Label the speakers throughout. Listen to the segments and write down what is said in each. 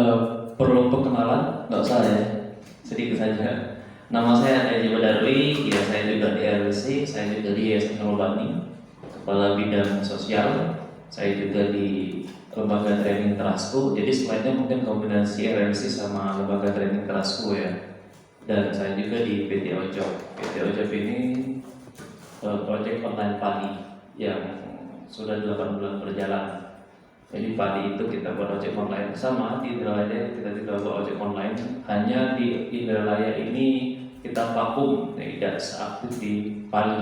Speaker 1: Eh, Perlu perkenalan? Nggak usah ya, sedikit saja. Nama saya Edi Badarwi, ya saya juga di RWC, saya juga di Yayasan Nurulani, Kepala Bidang Sosial, saya juga di Lembaga Training Terasku. Jadi selainnya mungkin kombinasi RWC sama Lembaga Training Terasku ya. Dan saya juga di PT Ojok. PT Ojok ini proyek online padi yang sudah 8 bulan berjalan. Jadi padi itu kita buat ojek online sama di Indralaya, kita juga buat ojek online. Hanya di Indralaya ini kita vakum, tidak seaktif di Pali.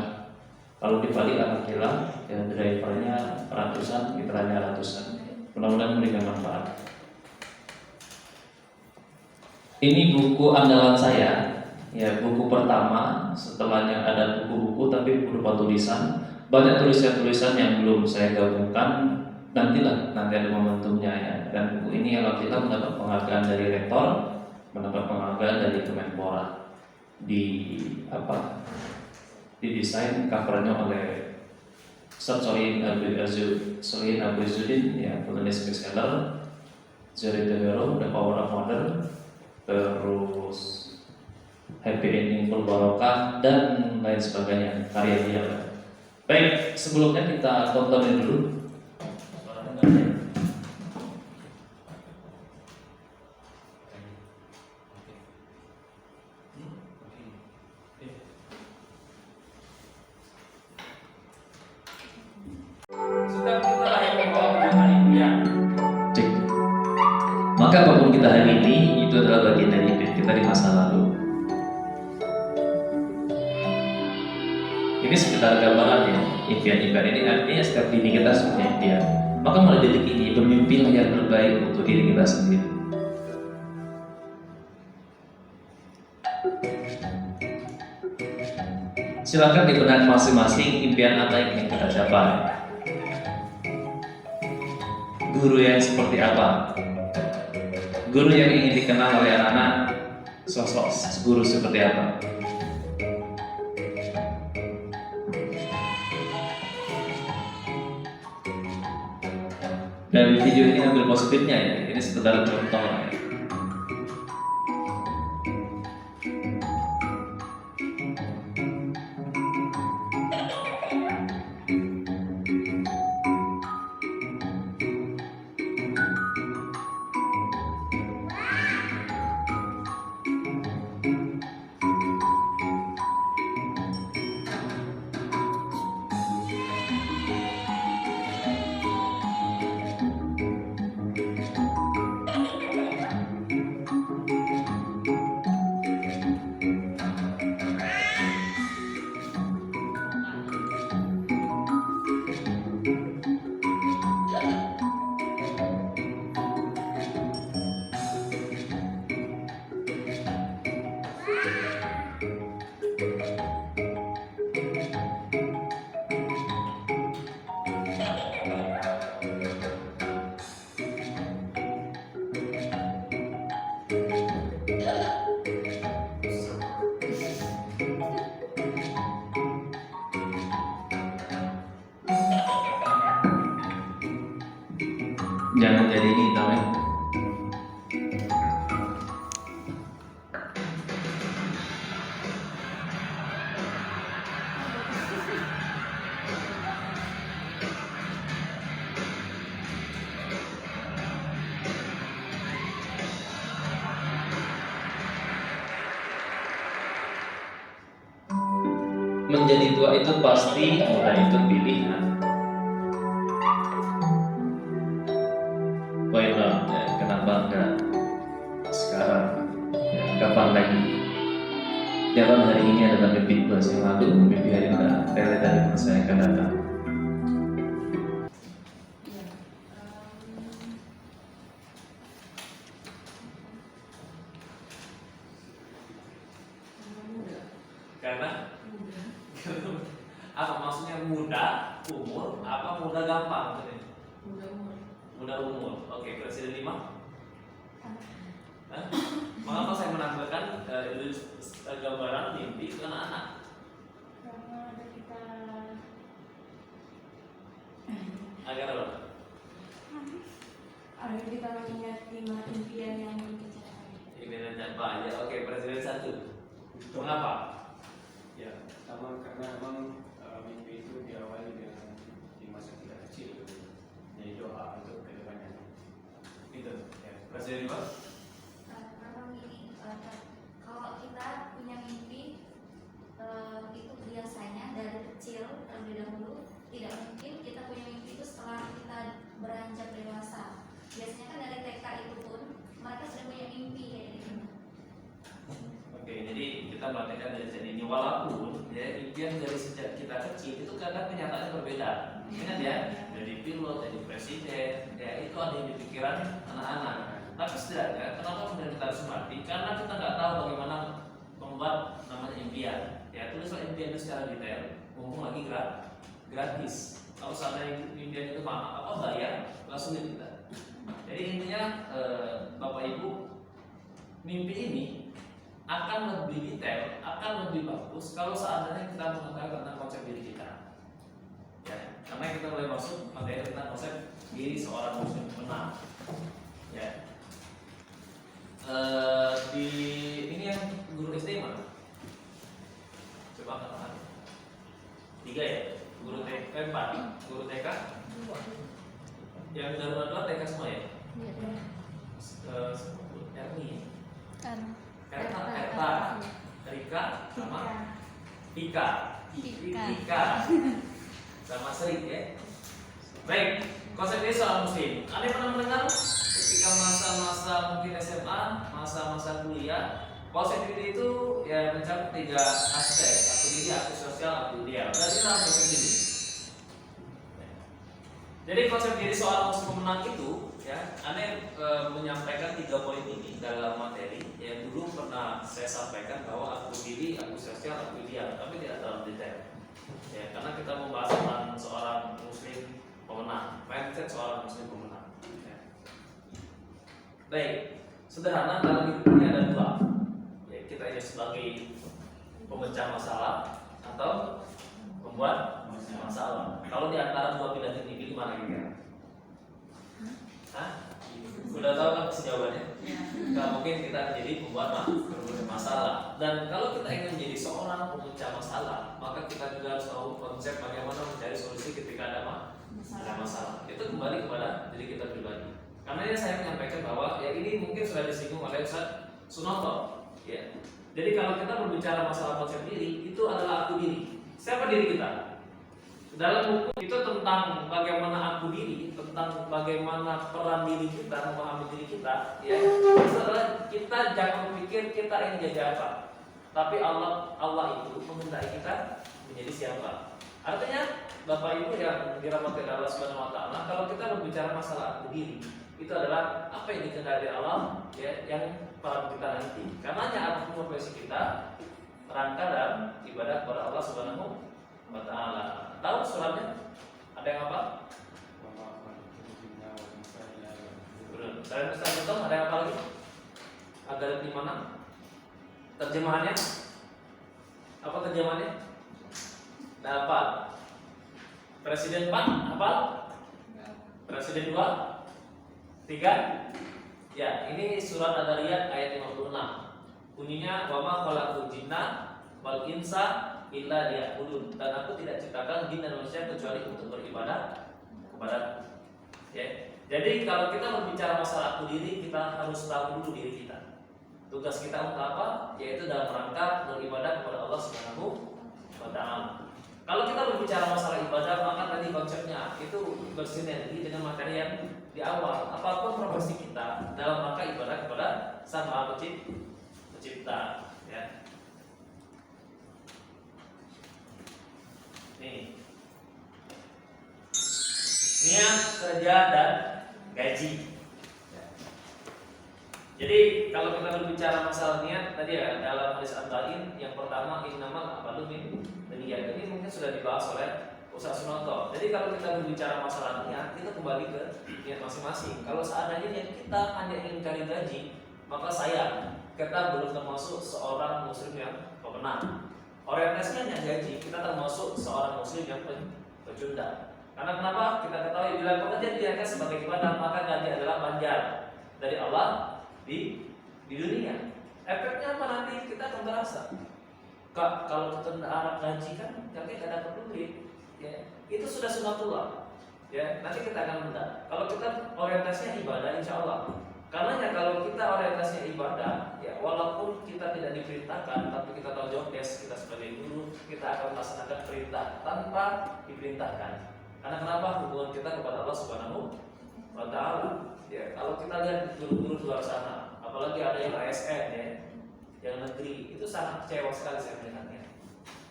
Speaker 1: Kalau di Pali alhamdulillah ya drivernya ratusan, mitranya ratusan. Mudah-mudahan memberikan manfaat. Ini buku andalan saya, ya buku pertama. Setelahnya ada buku-buku tapi berupa tulisan. Banyak tulisan-tulisan yang belum saya gabungkan. Nanti ada momentumnya ya. Dan buku ini alhamdulillah mendapat penghargaan dari rektor, mendapat penghargaan dari Kemenpora. Didesain covernya oleh Soin Abuizudin, ya penulis bestseller, Zuri Tewero, The Power of Modern, terus Happy Ending Full Barokah dan lain sebagainya, karya dia. Baik, sebelumnya kita tontonin dulu. Maka apapun kita hari ini itu adalah bagian dari hidup kita di masa lalu. Ini sekitar gambaran ya. Impian-impian ini artinya setiap diri kita punya impian. Maka mulai detik ini bermimpilah yang terbaik untuk diri kita sendiri. Silakan di benak masing-masing impian apa yang ingin kita capai. Guru yang seperti apa? Guru yang ingin dikenal oleh anak-anak, sosok guru seperti apa? Dari video ini ambil positifnya ya, ini sekedar contoh ya. Jangan jadi ini namanya. Menjadi tua itu pasti muda itu pilihan. Baiklah, ya, kenapa enggak sekarang? Ya, kapan lagi? Jangan hari ini adalah mimpi bahasa yang lalu, mimpi hari ini adalah dari masa yang akan datang. Karena apa maksudnya muda umur apa muda gampang maksudnya? Muda umur. Oke, presiden 5. Mengapa saya menambahkan gambaran mimpi ke anak-anak?
Speaker 2: Karena ada kita
Speaker 1: Agar apa?
Speaker 2: Agar kita mengingat 5 impian yang dibicarakan.
Speaker 1: Impian apa aja? Oke, presiden 1. Mengapa?
Speaker 3: Ya, pertama karena memang mimpi itu diawali dengan di masa kita kecil, jadi doa untuk kedepannya.
Speaker 1: Itu. Ya. Presiden 2.
Speaker 4: Memang gini, kalau kita punya mimpi itu biasanya dari kecil terlebih dahulu, tidak mungkin kita punya mimpi itu setelah kita beranjak dewasa. Biasanya kan dari TK itu pun mereka sudah punya mimpi kayak gitu.
Speaker 1: Oke, jadi kita praktekkan dari sejak ini walaupun ya impian dari sejak kita kecil itu kadang kenyataannya berbeda. Ingat ya, jadi pilot, jadi presiden, ya itu ada yang di pikiran anak-anak. Tapi setidaknya kenapa kemudian kita harus mati? Karena kita nggak tahu bagaimana membuat namanya impian. Ya tulislah impian itu secara detail, mumpung lagi gratis. Kalau seandainya impian itu mahal, apa bayar? Langsung kita. Jadi intinya Bapak Ibu, mimpi ini akan lebih detail, akan lebih bagus kalau seandainya kita mengetahui tentang konsep diri kita. Ya, karena kita mulai masuk materi tentang konsep diri seorang muslim benar. Ya, di ini yang guru SD mana? Coba katakan. 3 ya, guru TK 4, guru TK. Yang dua TK semua ya. Erni, Erta, Rika, sama Ika, sama Sri ya. Baik, konsep ini soal muslim. Anda pernah mendengar ketika masa-masa mungkin SMA, masa-masa kuliah, konsep diri itu ya mencakup 3 aspek: aku diri, aku sosial, aku ideal. Berarti apa konsep diri? Jadi konsep diri soal muslim pemenang itu ya, Anda menyampaikan 3 poin ini dalam materi yang dulu pernah saya sampaikan bahwa aku diri, aku sosial, aku ideal, tapi tidak dalam detail. Ya, karena kita membahas tentang seorang muslim pemenang, mindset seorang muslim pemenang. Ya. Baik, sederhana dalam hidup ini ada 2. Ya, kita ini sebagai pemecah masalah atau membuat masalah. Kalau di antara 2 pilihan ini pilih mana kira-kira? Hah? Sudah tahu kan jawabannya? Nggak mungkin kita jadi membuat masalah. Dan kalau kita ingin menjadi seorang pemecah masalah, maka kita juga harus tahu konsep bagaimana mencari solusi ketika ada masalah. Itu kembali kepada diri kita pribadi. Karena ini saya menyampaikan bahwa ya ini mungkin sudah disinggung oleh Ustaz Sunoto. Ya. Jadi kalau kita berbicara masalah konsep diri, itu adalah aku diri. Siapa diri kita? Dalam buku itu tentang bagaimana aku diri, tentang bagaimana peran diri kita, memahami diri kita. Ya, setelah kita jangan berpikir kita ingin jadi apa, tapi Allah itu menghendaki kita menjadi siapa. Artinya, Bapak Ibu yang dirahmati Allah Subhanahu Wa Taala, kalau kita berbicara masalah aku diri, itu adalah apa yang dikehendaki Allah, ya, yang peran kita nanti. Karenanya apapun profesi kita, rangka dalam ibadah kepada Allah Subhanahu Wa Taala. Tahu suratnya? Ada yang apa? Belum. Saya betul. Ada yang apa lagi? Ada di mana? Terjemahannya? Apa terjemahannya? Dapat. Presiden 4 apa? Presiden 2 3. Ya, ini surat Ad-Dariyat ayat 56. Bunyinya wa ma khalaqul jinna wal insa illa liya'budun, dan aku tidak ciptakan jin dan manusia kecuali untuk beribadah kepada. Ya. Jadi kalau kita berbicara masalah aku diri, kita harus tahu dulu diri kita. Tugas kita untuk apa? Yaitu dalam rangka beribadah kepada Allah Subhanahu wa Ta'ala. Kalau kita berbicara masalah ibadah, maka tadi konsepnya itu bersinergi dengan materi yang di awal. Apapun profesi kita dalam rangka ibadah kepada Sang Maha Pencipta. Ya. Nih, niat, kerja, dan gaji. Jadi kalau kita berbicara masalah niat tadi ya, dalam hadis At-Tahin yang pertama innamal a'malu binniyat. Ini mungkin sudah dibahas oleh Ustaz Sunoto. Jadi kalau kita berbicara masalah niat, kita kembali ke niat masing-masing. Kalau seandainya niat kita hanya ingin cari gaji, maka sayang kita belum termasuk seorang muslim yang pemenang. Orientasinya hanya gaji, kita termasuk seorang muslim yang pecundang. Karena kenapa? Kita ketahui bila pekerjaan diniatkan sebagai ibadah, maka gaji adalah banjar dari Allah di dunia. Efeknya apa nanti? Kita akan terasa. Kak, kalau kita anak gaji kan kakek tidak dapat duit, ya itu sudah sunatullah. Ya, nanti kita akan minta. Kalau kita orientasinya ibadah, insya Allah. Karena kalau kita orientasinya ibadah, ya walaupun kita tidak diperintahkan, tapi kita tahu job desk kita sebagai guru, kita akan melaksanakan perintah tanpa diperintahkan. Karena kenapa? Hubungan kita kepada Allah Subhanahu wa Ta'ala. Ya, kalau kita lihat guru-guru di luar sana, apalagi ada yang ASN ya, yang negeri, itu sangat kecewa sekali saya melihatnya.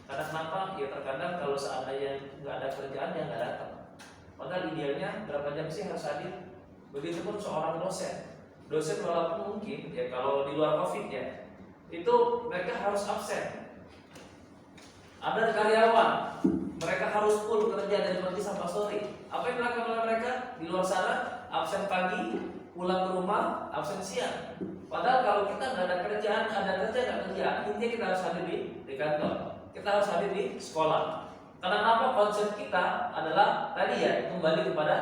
Speaker 1: Karena kenapa? Ya terkadang kalau seandainya nggak ada kerjaan, dia nggak datang. Padahal idealnya berapa jam sih harus hadir? Begitupun seorang dosen. Dosen walaupun mungkin ya kalau di luar COVID ya, itu mereka harus absen. Ada karyawan, mereka harus full kerja dari pagi sampai sore. Apa yang dilakukan oleh mereka? Di luar sana absen pagi, pulang ke rumah, absen siang. Padahal kalau kita nggak ada kerjaan, ada kerja nggak kerja, intinya kita harus hadir di kantor. Kita harus hadir di sekolah. Karena apa? Konsep kita adalah tadi ya kembali kepada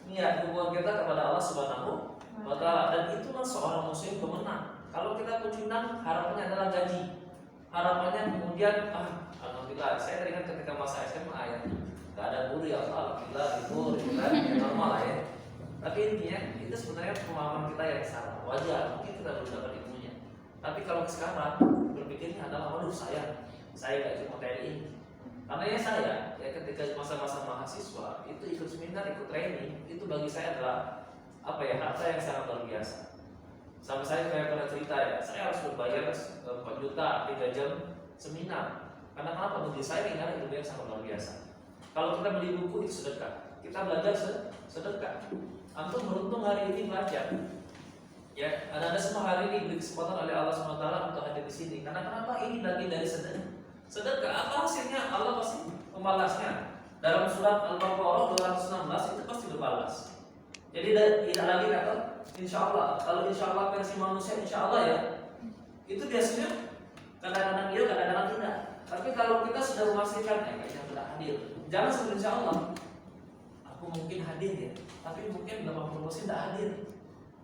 Speaker 1: niat hubungan kita kepada Allah Subhanahu wa Ta'ala, dan itulah seorang muslim pemenang. Kalau kita pecundang, harapannya adalah gaji. Harapannya kemudian alhamdulillah, saya teringat ketika masa SMA ya, nggak ada guru ya Allah, alhamdulillah libur, ya normal lah ya. Tapi intinya itu sebenarnya pemahaman kita yang salah. Wajar, mungkin kita belum dapat ilmunya. Tapi kalau sekarang berpikirnya adalah, waduh saya gak cuma TNI. Karena ya saya, ya ketika masa-masa mahasiswa itu ikut seminar, ikut training, itu bagi saya adalah apa ya, harta yang sangat luar biasa. Sampai saya pernah cerita ya, saya harus berbayar 4 juta 3 jam seminar. Karena kenapa? Bagi saya ini ilmu yang sangat luar biasa. Kalau kita beli buku itu sedekah, kita belajar sedekah. Antum beruntung hari ini belajar. Ya, ada semua hari ini diberi kesempatan oleh Allah SWT untuk hadir di sini. Karena kenapa? Ini bagian dari sedekah. Apa hasilnya? Allah pasti membalasnya. Dalam surat Al-Baqarah 216 itu pasti berbalas. Jadi tidak lagi kata insya Allah. Kalau insya Allah versi manusia insya Allah ya, itu biasanya kadang-kadang iya, kadang-kadang tidak. Tapi kalau kita sudah memastikan kayaknya tidak hadir, jangan sebut insya Allah. Aku mungkin hadir ya, tapi mungkin 80% tidak hadir.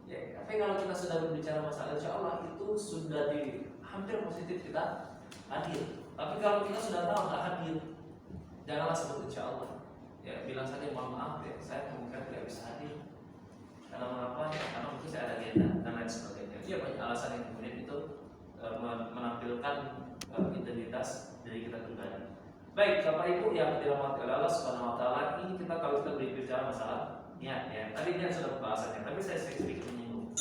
Speaker 1: Ya, tapi kalau kita sudah berbicara masalah insya Allah, itu sudah di hampir positif kita hadir. Tapi kalau kita sudah tahu tidak hadir, janganlah sebut insya Allah. Ya, bilang saja mohon maaf ya, saya kemungkinan tidak bisa hadir. Karena mengapa? Karena mungkin saya ada agenda dan lain sebagainya. Itu ya banyak alasan yang kemudian itu menampilkan identitas dari kita pribadi. Baik, Bapak Ibu yang dirahmati oleh Allah Subhanahu wa Ta'ala, ini kita kalau kita berbicara masalah niat ya. Tadi niat sudah pembahasannya, tapi saya sedikit menyinggung.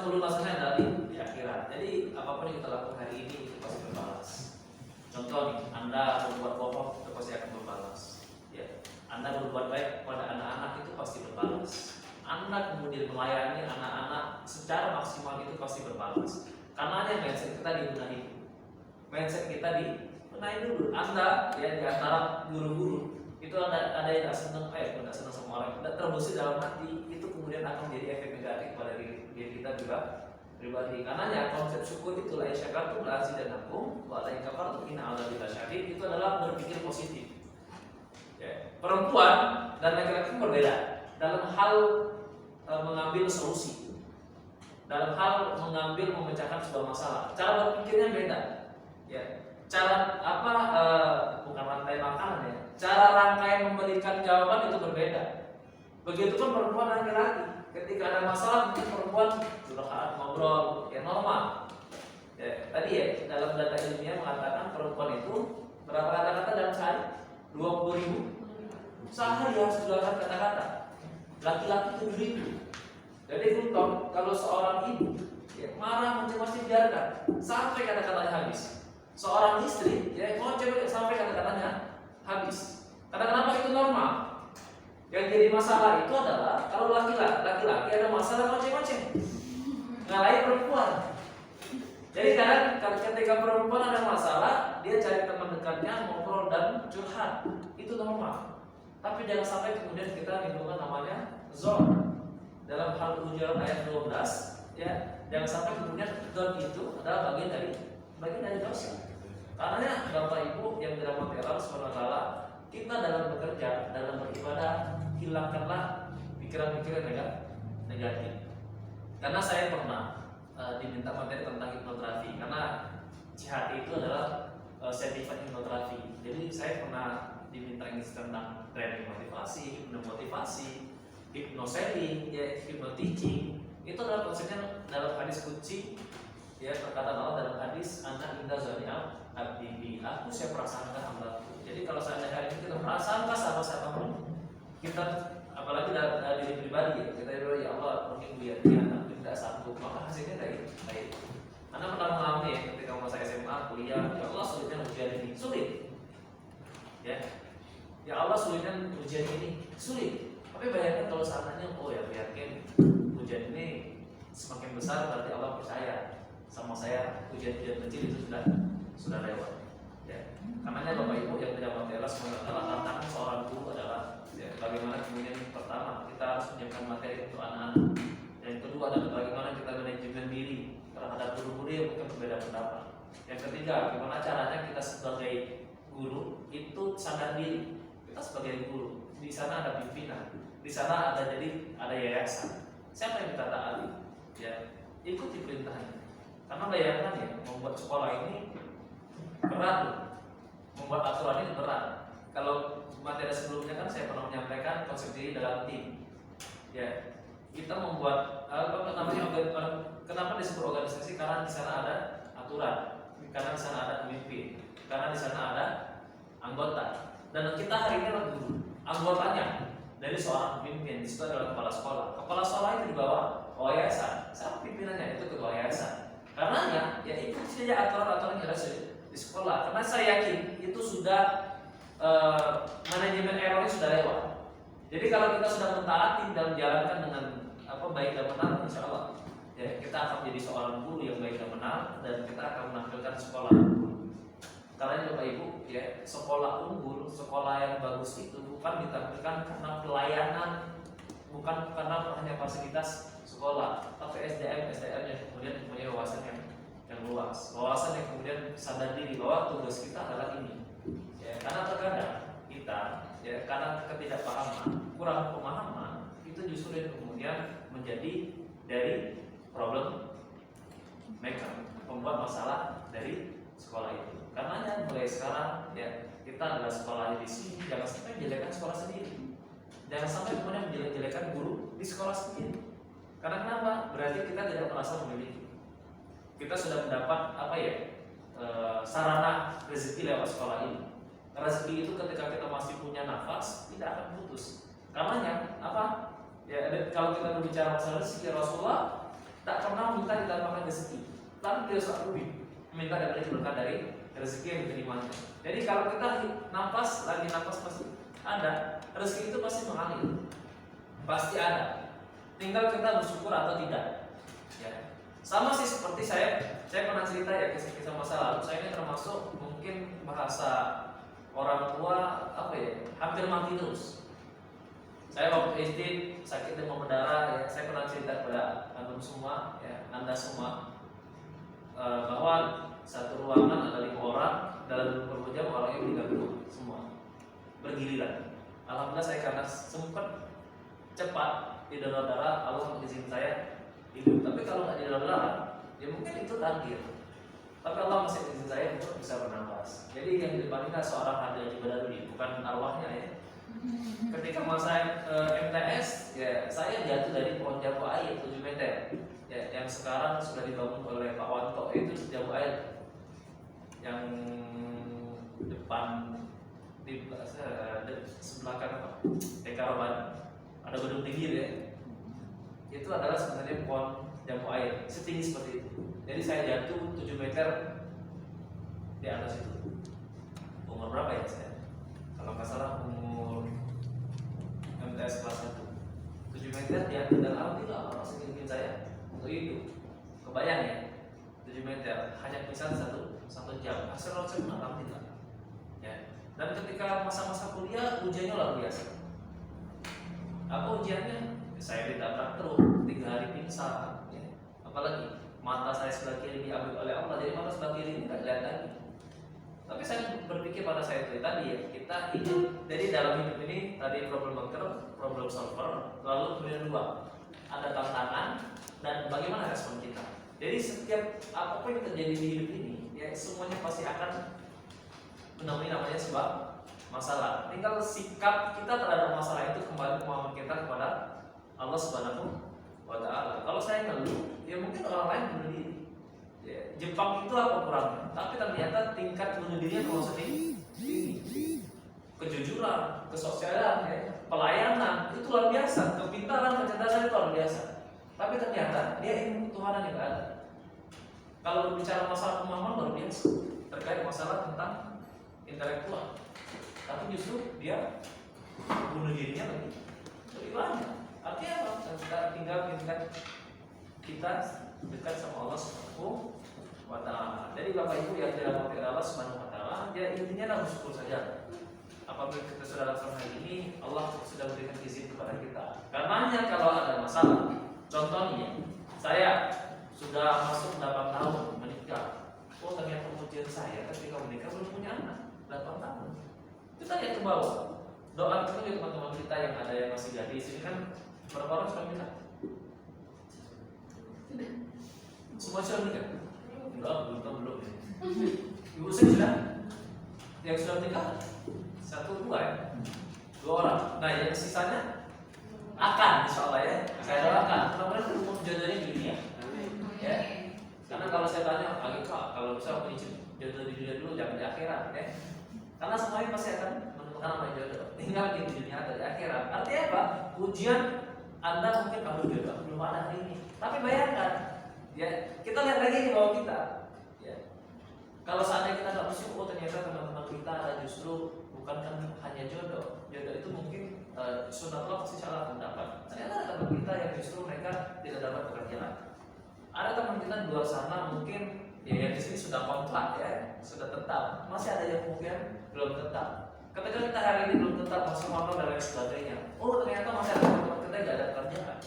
Speaker 1: Pelunasannya dari di akhirat. Jadi apapun yang kita lakukan hari ini itu pasti berbalas. Contoh nih, Anda berbuat bohong itu pasti akan berbalas. Ya, Anda berbuat baik kepada anak-anak itu pasti berbalas. Anda kemudian melayani anak-anak secara maksimal itu pasti berbalas. Karena hanya mindset kita dibenahi. Mindset kita dibenahi dulu. Anda ya di antara guru-guru itu ada yang tidak senang, tidak senang sama orang, tidak terbesit dalam hati, itu kemudian akan menjadi efek negatif pada diri kita juga pribadi. Karena ya konsep syukur itu la syakartum la azidanakum wa la kafartum inna adzabi lasyadid, itu adalah berpikir positif. Ya, perempuan dan laki-laki berbeda dalam hal mengambil solusi, dalam hal mengambil memecahkan sebuah masalah. Cara berpikirnya beda. Ya, cara bukan rantai makanan ya. Cara rangkaian memberikan jawaban itu berbeda. Begitupun perempuan dan laki-laki. Ketika ada masalah, mungkin perempuan curhat, ngobrol, ya normal. Ya, tadi ya dalam data ilmiah mengatakan perempuan itu berapa kata-kata dalam sehari? 20.000 sehari harus keluarkan kata-kata. Laki-laki 7.000. Jadi contoh, kalau seorang ibu ya, marah macam-macam biarkan sampai kata-katanya habis. Seorang istri ya mau cewek sampai kata-katanya habis. Karena kenapa itu normal? Yang jadi masalah itu adalah kalau laki-laki ada masalah macam-macam, ngalahin perempuan. Jadi kadang ketika perempuan ada masalah, dia cari teman dekatnya ngobrol dan curhat, itu normal. Tapi jangan sampai kemudian kita menimbulkan namanya zon. Dalam hal Hujurat ayat 12 ya, jangan sampai kemudian zon itu adalah bagian dari dosa. Karena Bapak Ibu yang dirahmati Allah Subhanahu wa Ta'ala, kita dalam bekerja, dalam beribadah, hilangkanlah pikiran-pikiran negatif. Karena saya pernah diminta materi tentang hipnoterapi, karena CHT itu adalah certified hipnoterapi. Jadi saya pernah diminta tentang training motivasi, hipnomotivasi, hypnoselling, ya, hypnoteaching. Itu adalah konsepnya dalam hadis qudsi, ya, perkataan Allah dalam hadis, ana inda zani abdi bi, aku saya prasangka hambaku. Jadi kalau seandainya hari ini kita prasangka sama siapapun, kita apalagi dari diri pribadi, ya, kita bilang ya Allah mungkin lihat dia aku tidak sanggup, maka hasilnya baik. Anda pernah mengalami ya, ketika masa SMA, kuliah, ya Allah sulitnya ujian ini, sulit. Ya Allah sulitnya ujian ini, sulit. Tapi bayangkan kalau seandainya, oh ya yakin ujian ini semakin besar berarti Allah percaya sama saya, ujian-ujian kecil itu sudah lewat. Ya. Karenanya Bapak Ibu yang dirahmati Allah SWT, tantangan seorang guru adalah ya, bagaimana kemudian pertama kita harus menyiapkan materi untuk anak-anak. Yang kedua adalah bagaimana kita manajemen diri terhadap guru-guru yang mungkin berbeda pendapat. Yang ketiga, bagaimana caranya kita sebagai guru itu sadar diri. Kita sebagai guru, di sana ada pimpinan, di sana ada yayasan. Siapa yang kita taati? Ya, ikuti perintahnya. Karena bayangkan ya, membuat sekolah ini berat, membuat aturan ini berat. Kalau materi sebelumnya kan saya pernah menyampaikan konsep diri dalam tim. Ya, kita membuat kenapa disebut organisasi? Karena di sana ada aturan, karena di sana ada pemimpin, karena di sana ada anggota. Dan kita hari ini adalah guru, anggotanya dari seorang pemimpin. Di situ adalah kepala sekolah. Kepala sekolah itu di bawah yayasan. Siapa pimpinannya? Itu ketua yayasan. Karenanya, ya ikuti saja aturan-aturan yang ada di sekolah. Karena saya yakin itu sudah manajemen errornya sudah lewat. Jadi kalau kita sudah mentaati dan menjalankan dengan baik dan benar, insya Allah ya kita akan menjadi seorang guru yang baik dan benar, dan kita akan menampilkan sekolah unggul. Karena Bapak Ibu ya, sekolah unggul, sekolah yang bagus itu bukan ditampilkan karena pelayanan, bukan karena hanya fasilitas sekolah, tapi SDM yang kemudian punya wawasan yang luas, wawasan yang kemudian sadar diri bahwa tugas kita adalah ini. Ya, karena terkadang kita ya karena ketidakpahaman, kurang pemahaman, itu justru yang kemudian menjadi dari problem maker, pembuat masalah dari sekolah itu. Karenanya mulai sekarang ya kita adalah sekolah di sini, jangan sampai menjelekan sekolah sendiri, jangan sampai kemudian menjelekan guru di sekolah sendiri. Karena kenapa? Berarti kita tidak merasa memiliki. Kita sudah mendapat sarana rezeki lewat sekolah ini. Rezeki itu ketika kita masih punya nafas tidak akan putus. Karenanya apa? Ya, kalau kita berbicara masalah rezeki, Rasulullah tak pernah minta ditambahkan rezeki, tapi dia selalu minta dari berkah dari rezeki yang diterimanya. Jadi kalau kita nafas masih ada, rezeki itu pasti mengalir, pasti ada. Tinggal kita bersyukur atau tidak. Ya. Sama sih seperti saya pernah cerita ya kisah masa lalu. Saya ini termasuk mungkin bahasa orang tua hampir mati terus. Saya waktu SD sakit demam berdarah, ya, saya pernah cerita kepada antum semua, ya, Anda semua, bahwa satu ruangan ada 5 orang, dalam beberapa jam orangnya meninggal semua, bergiliran. Alhamdulillah saya karena sempat cepat di donor darah, Allah mengizinkan saya hidup. Tapi kalau nggak di donor darah, ya mungkin itu takdir. Tapi Allah masih mengizinkan saya untuk bisa bernafas. Jadi yang di depan kita seorang Haji Badarudi, bukan arwahnya ya. Ketika masa MTS, ya saya jatuh dari pohon jambu air 7 meter, ya, yang sekarang sudah dibangun oleh Pak Wanto. Itu jambu air yang depan di sebelah kanan Dekaroban ada gedung tinggi ya. Itu adalah sebenarnya pohon jambu air setinggi seperti itu. Jadi saya jatuh 7 meter di atas itu. Umur berapa ya saya? Kalau nggak salah umur MTS kelas 1, 7 meter di atas, dan alhamdulillah Allah masih ingin saya untuk hidup. Kebayang ya, 7 meter hanya bisa satu jam. Hasil saya alhamdulillah. Ya. Dan ketika masa-masa kuliah ujiannya luar biasa. Apa ujiannya? Saya ditabrak truk, 3 hari pingsan. Ya. Apalagi mata saya sebelah kiri diambil oleh Allah, jadi mata sebelah kiri ini nggak lihat lagi. Tapi saya berpikir berpikir pada saya itu tadi ya, kita ingin jadi dalam hidup ini tadi problem maker, problem solver, lalu kemudian dua, ada tantangan dan bagaimana respon kita. Jadi setiap apapun yang terjadi di hidup ini, ya semuanya pasti akan menemui namanya sebab masalah. Tinggal sikap kita terhadap masalah itu kembali pemahaman kita kepada Allah Subhanahu wa Ta'ala. Kalau saya ngeluh, ya mungkin orang lain bunuh diri. Ya, Jepang itu apa kurangnya? Tapi ternyata tingkat bunuh dirinya termasuk tinggi. Kejujuran, kesosialan, ya, pelayanan itu luar biasa. Kepintaran, kecerdasan itu luar biasa. Tapi ternyata dia ingin ketuhanan yang ada. Kalau berbicara masalah pemahaman luar biasa terkait masalah tentang intelektual. Tapi justru dia bunuh dirinya lebih banyak. Artinya apa? Kita tinggal kita dekat sama Allah Subhanahu wa Ta'ala. Jadi Bapak Ibu yang dirahmati Allah Subhanahu wa Ta'ala, ya intinya adalah bersyukur saja. Apabila kita sudah lakukan hal ini, Allah sudah berikan izin kepada kita. Karenanya kalau ada masalah, contohnya saya sudah masuk 8 tahun menikah. Oh ternyata ujian saya ketika menikah belum punya anak 8 tahun. Kita lihat ke bawah. Doa kita lihat teman-teman kita yang ada yang masih gadis ini kan berapa orang sudah menikah? Semua sudah menikah? Enggak, belum. Ibu saya sudah? Yang sudah menikah? 1, 2 ya? 2 orang. Nah yang sisanya akan, insya Allah ya. Saya doakan. Mudah-mudahan ketemu jodohnya di dunia. Ya. Karena kalau saya tanya, Kak, kalau bisa aku izin jodoh di dunia dulu, jangan di akhirat, ya. Karena semuanya pasti akan menemukan nama jodoh. Tinggal di dunia atau di akhirat. Artinya apa? Ujian Anda mungkin kamu jodoh belum ada hari ini. Tapi bayangkan, ya kita lihat lagi di bawah kita. Ya. Kalau seandainya kita nggak bersyukur, ternyata teman-teman kita ada justru bukan kan hanya jodoh. Jodoh itu mungkin sunatullah pasti salah pendapat. Ternyata ada teman kita yang justru mereka tidak dapat pekerjaan. Ada teman kita di luar sana mungkin ya yang di sini sudah kontrak ya, sudah tetap. Masih ada yang mungkin belum tetap. Ketika kita hari ini belum tetap masih ngontrak dan lain sebagainya. Oh ternyata masih ada teman-teman kita yang tidak ada pekerjaan.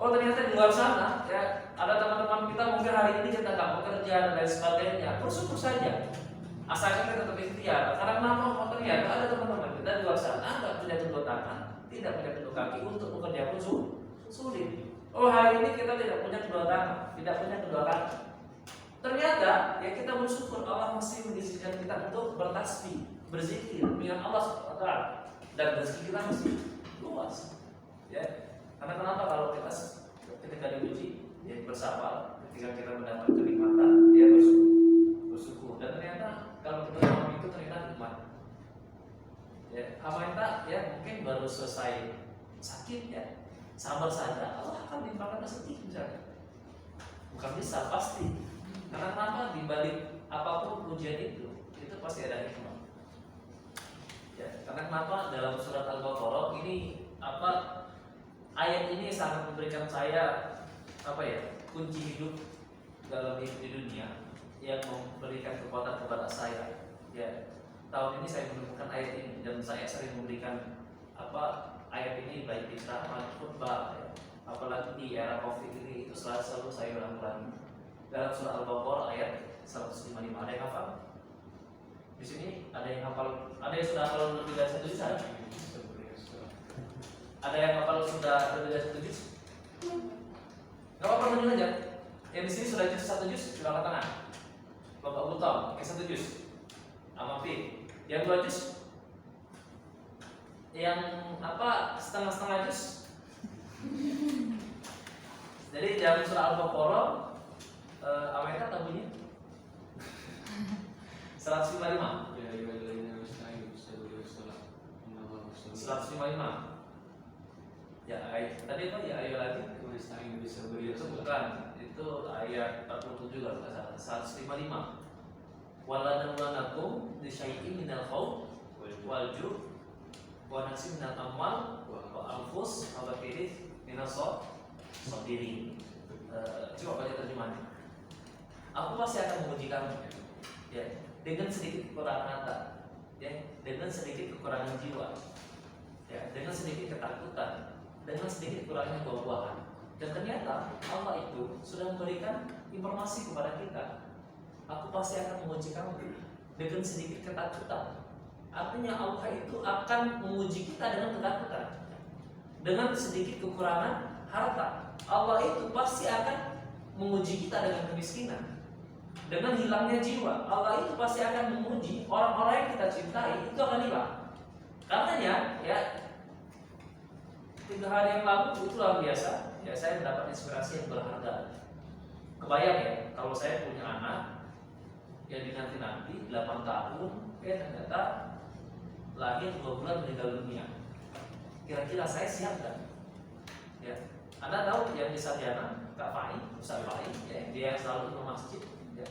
Speaker 1: Oh ternyata di luar sana ya ada teman-teman kita mungkin hari ini kita nggak bekerja dan lain sebagainya. Bersyukur saja. Asalkan kita tetap ikhtiar. Karena kenapa? Oh ternyata ada teman-teman kita di luar sana nggak punya kedua tangan, tidak punya kedua kaki untuk bekerja pun sulit. Oh hari ini kita tidak punya kedua tangan, tidak punya kedua kaki. Ternyata ya kita bersyukur Allah masih mengizinkan kita untuk bertasbih, berzikir, mengingat Allah SWT dan rezeki kita masih luas. Ya, karena kenapa kalau kita ketika diuji, ya bersabar, ketika kita mendapat kenikmatan, ya bersyukur. Dan ternyata kalau kita ngomong itu ternyata nikmat. Ya, apa ya mungkin baru selesai sakit ya. Sabar saja, Allah akan limpahkan rezeki misalnya. Bukan bisa, pasti. Karena kenapa? Di balik apapun ujian itu pasti ada hikmah. Ya, karena kenapa? Dalam surat Al-Baqarah ini ayat ini sangat memberikan saya kunci hidup dalam hidup di dunia yang memberikan kekuatan kepada saya. Ya, tahun ini saya menemukan ayat ini dan saya sering memberikan ayat ini baik di ceramah, khutbah, ya. Apalagi di era Covid ini itu selalu saya ulang-ulangi. Dalam surah Al-Baqarah ayat 155 ada yang hafal? Di sini ada yang hafal? Ada yang sudah hafal lebih dari 1 juz? Ada yang hafal sudah lebih dari 1 juz? Gak apa-apa menunjuk aja. Yang di sini sudah juz 1 juz, sudah angkat tangan. Bapak Butom, pakai 1 juz. Amafi. Yang 2 juz? Yang setengah-setengah juz. Jadi dalam surah Al-Baqarah awalnya tak bunyi 155. 155. Ya ayat tadi apa ya ayat lagi? Itu bukan, itu ayat 47 kalau nggak salah. 155. Waladawanakum bisyai'in minal khawf wal ju' wa naqsin minal amwal wa anfus wa bakirin minas sabiri. Coba baca terjemahannya. Aku pasti akan menguji kamu, ya, dengan sedikit kekurangan harta, ya, dengan sedikit kekurangan jiwa, ya, dengan sedikit ketakutan, dengan sedikit kurangnya buah-buahan. Dan ternyata Allah itu sudah memberikan informasi kepada kita. Aku pasti akan menguji kamu dengan sedikit ketakutan. Artinya Allah itu akan menguji kita dengan ketakutan. Dengan sedikit kekurangan harta, Allah itu pasti akan menguji kita dengan kemiskinan. Dengan hilangnya jiwa, Allah itu pasti akan menguji orang-orang yang kita cintai, itu akan hilang. Karenanya, ya 3 hari yang lalu itu luar biasa. Ya, saya mendapat inspirasi yang berharga. Kebayang ya, kalau saya punya anak yang dinanti-nanti 8 tahun, ternyata lahir 2 bulan meninggal dunia. Kira-kira saya siap kan? Ya, Anda tahu yang di Sarjana, Kak Fai, Ustaz Fai, ya, dia selalu ke masjid. Ya.